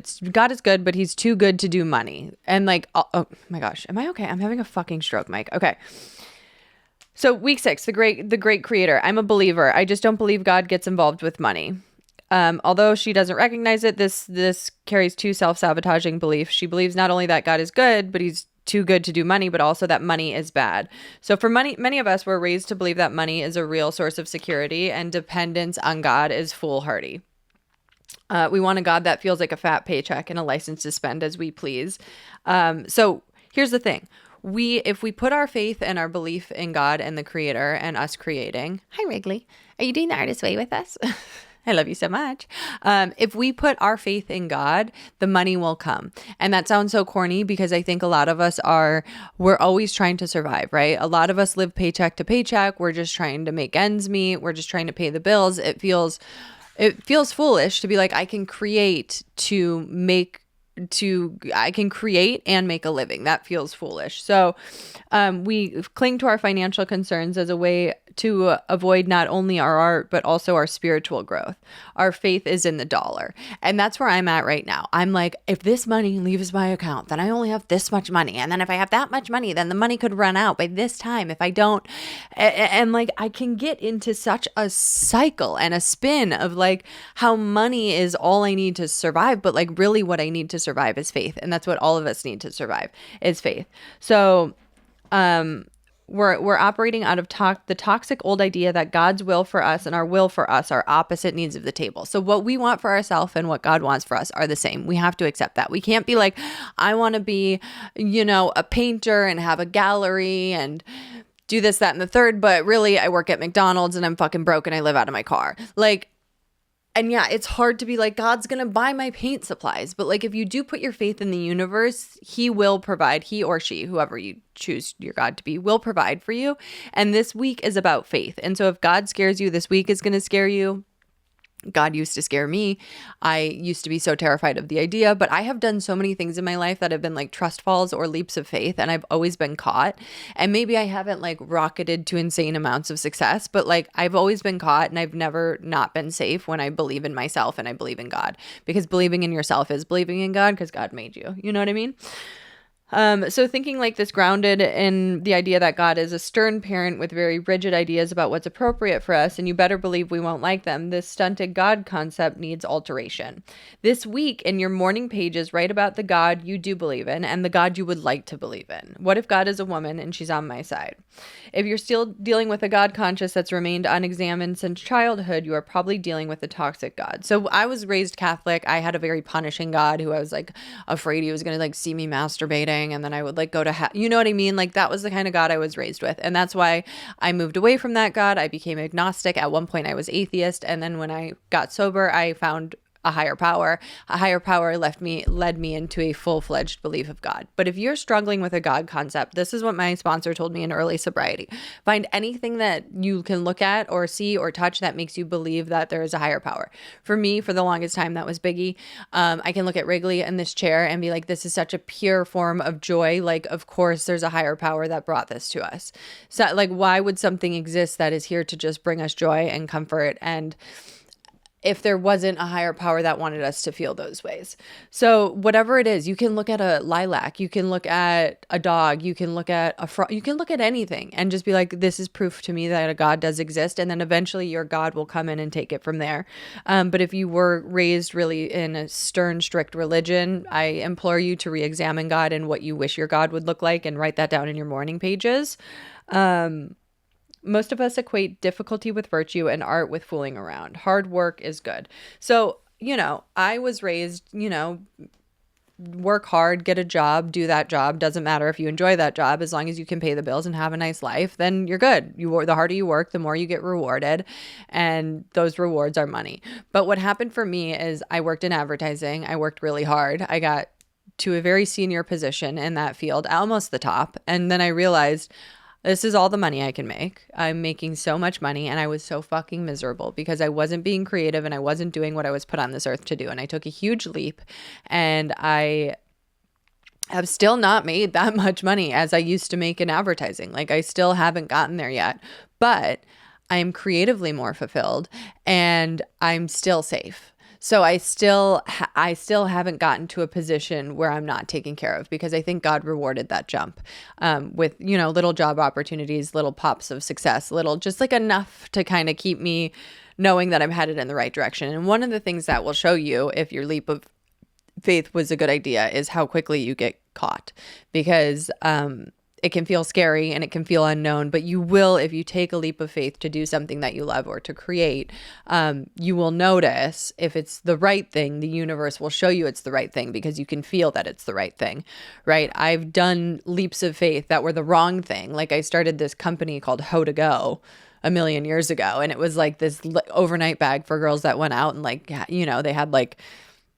he's too good to do money. And like, oh my gosh, am I okay? I'm having a fucking stroke, Mike. Okay. So week 6, the great creator. I'm a believer. I just don't believe God gets involved with money. Although she doesn't recognize it, this carries 2 self-sabotaging beliefs. She believes not only that God is good, but he's too good to do money, but also that money is bad. So for many of us were raised to believe that money is a real source of security and dependence on God is foolhardy. We want a God that feels like a fat paycheck and a license to spend as we please. So here's the thing. If we put our faith and our belief in God and the creator and us creating. Hi, Wrigley. Are you doing the artist way with us? I love you so much. If we put our faith in God, the money will come. And that sounds so corny because I think a lot of us we're always trying to survive, right? A lot of us live paycheck to paycheck. We're just trying to make ends meet. We're just trying to pay the bills. It feels foolish to be like, I can create and make a living. That feels foolish. So we cling to our financial concerns as a way to avoid not only our art, but also our spiritual growth. Our faith is in the dollar. And that's where I'm at right now. I'm like, if this money leaves my account, then I only have this much money. And then if I have that much money, then the money could run out by this time. If I don't, and like, I can get into such a cycle and a spin of like how money is all I need to survive. But like really what I need to survive is faith. And that's what all of us need to survive is faith. So, we're operating out of the toxic old idea that God's will for us and our will for us are opposite needs of the table. So what we want for ourselves and what God wants for us are the same. We have to accept that. We can't be like, I want to be, a painter and have a gallery and do this, that, and the third, but really I work at McDonald's and I'm fucking broke and I live out of my car. Like, and yeah, it's hard to be like, God's going to buy my paint supplies. But like, if you do put your faith in the universe, he will provide, he or she, whoever you choose your God to be, will provide for you. And this week is about faith. And so if God scares you, this week is going to scare you. God used to scare me. I used to be so terrified of the idea, but I have done so many things in my life that have been like trust falls or leaps of faith, and I've always been caught. And maybe I haven't like rocketed to insane amounts of success, but like I've always been caught and I've never not been safe when I believe in myself and I believe in God, because believing in yourself is believing in God because God made you. You know what I mean? So thinking like this grounded in the idea that God is a stern parent with very rigid ideas about what's appropriate for us, and you better believe we won't like them, this stunted God concept needs alteration. This week in your morning pages, write about the God you do believe in and the God you would like to believe in. What if God is a woman and she's on my side? If you're still dealing with a God conscious that's remained unexamined since childhood, you are probably dealing with a toxic God. So I was raised Catholic. I had a very punishing God who I was like afraid he was going to like see me masturbating. And then I would like go to hell. You know what I mean? Like that was the kind of God I was raised with. And that's why I moved away from that God. I became agnostic. At one point I was atheist. And then when I got sober, I found a higher power. A higher power led me into a full-fledged belief of God. But if you're struggling with a God concept, this is what my sponsor told me in early sobriety. Find anything that you can look at or see or touch that makes you believe that there is a higher power. For me, for the longest time, that was Biggie. I can look at Wrigley in this chair and be like, this is such a pure form of joy. Like, of course, there's a higher power that brought this to us. So like, why would something exist that is here to just bring us joy and comfort? And if there wasn't a higher power that wanted us to feel those ways. So whatever it is, you can look at a lilac, you can look at a dog, you can look at a frog, you can look at anything and just be like, this is proof to me that a God does exist. And then eventually your God will come in and take it from there. But if you were raised really in a stern, strict religion, I implore you to re-examine God and what you wish your God would look like and write that down in your morning pages. Most of us equate difficulty with virtue and art with fooling around. Hard work is good. So, I was raised, work hard, get a job, do that job. Doesn't matter if you enjoy that job, as long as you can pay the bills and have a nice life, then you're good. The harder you work, the more you get rewarded, and those rewards are money. But what happened for me is I worked in advertising. I worked really hard. I got to a very senior position in that field, almost the top. And then I realized this is all the money I can make. I'm making so much money, and I was so fucking miserable because I wasn't being creative and I wasn't doing what I was put on this earth to do. And I took a huge leap, and I have still not made that much money as I used to make in advertising. Like, I still haven't gotten there yet, but I am creatively more fulfilled and I'm still safe. So I still haven't gotten to a position where I'm not taken care of, because I think God rewarded that jump with, little job opportunities, little pops of success, little, just like enough to kind of keep me knowing that I'm headed in the right direction. And one of the things that will show you if your leap of faith was a good idea is how quickly you get caught, because it can feel scary and it can feel unknown, but you will, if you take a leap of faith to do something that you love or to create, you will notice if it's the right thing. The universe will show you it's the right thing because you can feel that it's the right thing, right? I've done leaps of faith that were the wrong thing. Like, I started this company called Ho to Go a million years ago, and it was like this overnight bag for girls that went out and they had like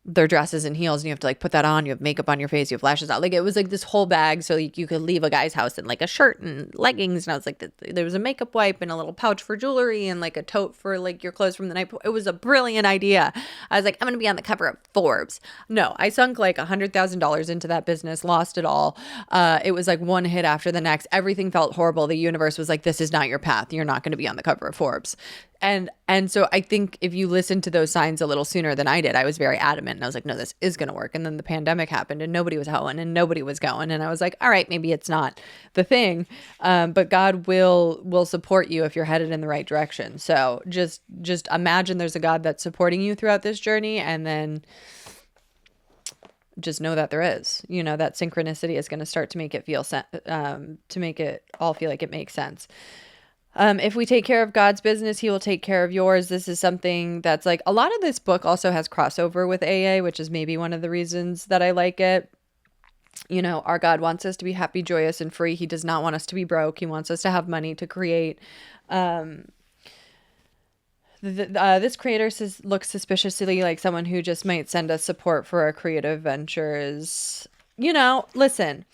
their dresses and heels, and you have to like put that on, you have makeup on your face, you have lashes out, like it was like this whole bag so you could leave a guy's house in like a shirt and leggings. And I was like, there was a makeup wipe and a little pouch for jewelry and like a tote for like your clothes from the night before. It was a brilliant idea. I was like, I'm gonna be on the cover of Forbes. No, I sunk like $100,000 into that business, lost it all. It was like one hit after the next. Everything felt horrible. The universe was like, this is not your path, you're not going to be on the cover of Forbes. And so I think if you listen to those signs a little sooner than I did, I was very adamant and I was like, no, this is going to work. And then the pandemic happened and nobody was hoeing and nobody was going. And I was like, all right, maybe it's not the thing. But God will support you if you're headed in the right direction. So just imagine there's a God that's supporting you throughout this journey, and then just know that there is, that synchronicity is going to start to make it to make it all feel like it makes sense. If we take care of God's business, he will take care of yours. This is something that's like, a lot of this book also has crossover with AA, which is maybe one of the reasons that I like it. Our God wants us to be happy, joyous, and free. He does not want us to be broke. He wants us to have money to create. This creator looks suspiciously like someone who just might send us support for our creative ventures. Listen.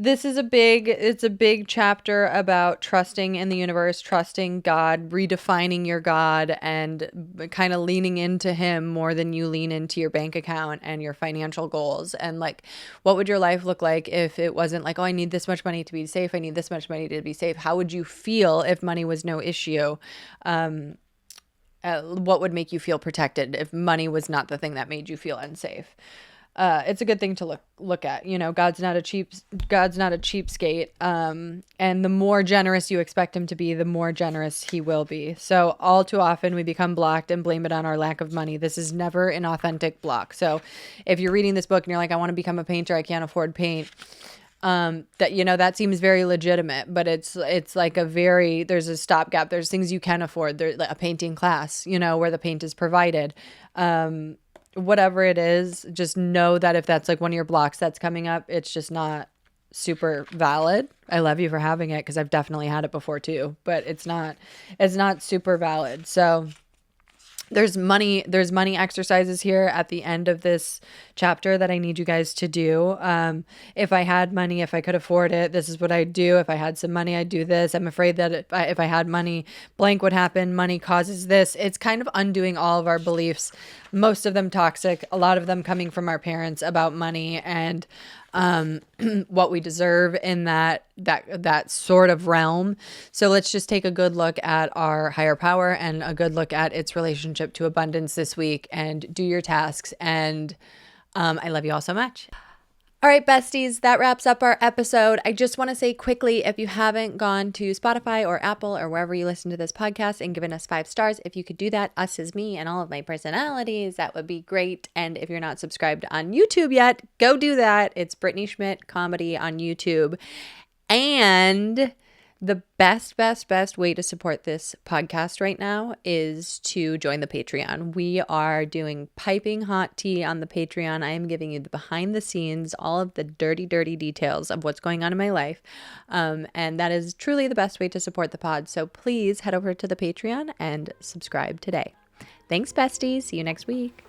This is it's a big chapter about trusting in the universe, trusting God, redefining your God, and kind of leaning into him more than you lean into your bank account and your financial goals. And like, what would your life look like if it wasn't like, oh, I need this much money to be safe, I need this much money to be safe? How would you feel if money was no issue? What would make you feel protected if money was not the thing that made you feel unsafe? It's a good thing to look at. God's not a cheapskate. And the more generous you expect him to be, the more generous he will be. So all too often we become blocked and blame it on our lack of money. This is never an authentic block. So if you're reading this book and you're like, I want to become a painter, I can't afford paint. That seems very legitimate, but it's like there's a stopgap. There's things you can afford. There's a painting class, where the paint is provided. Whatever it is, just know that if that's like one of your blocks that's coming up, it's just not super valid. I love you for having it, because I've definitely had it before too, but it's not super valid. So there's money exercises here at the end of this chapter that I need you guys to do. If I had money, if I could afford it, this is what I'd do. If I had some money, I'd do this. I'm afraid that if I had money, blank would happen. Money causes this. It's kind of undoing all of our beliefs most of them toxic, a lot of them coming from our parents about money and what we deserve in that sort of realm. So let's just take a good look at our higher power and a good look at its relationship to abundance this week, and do your tasks. And I love you all so much. All right, besties, that wraps up our episode. I just want to say quickly, if you haven't gone to Spotify or Apple or wherever you listen to this podcast and given us 5 stars, if you could do that, us is me and all of my personalities, that would be great. And if you're not subscribed on YouTube yet, go do that. It's Brittany Schmitt Comedy on YouTube. And the best way to support this podcast right now is to join the Patreon. We are doing piping hot tea on the Patreon. I am giving you the behind the scenes, all of the dirty details of what's going on in my life. And that is truly the best way to support the pod. So please head over to the Patreon and subscribe today. Thanks, besties. See you next week.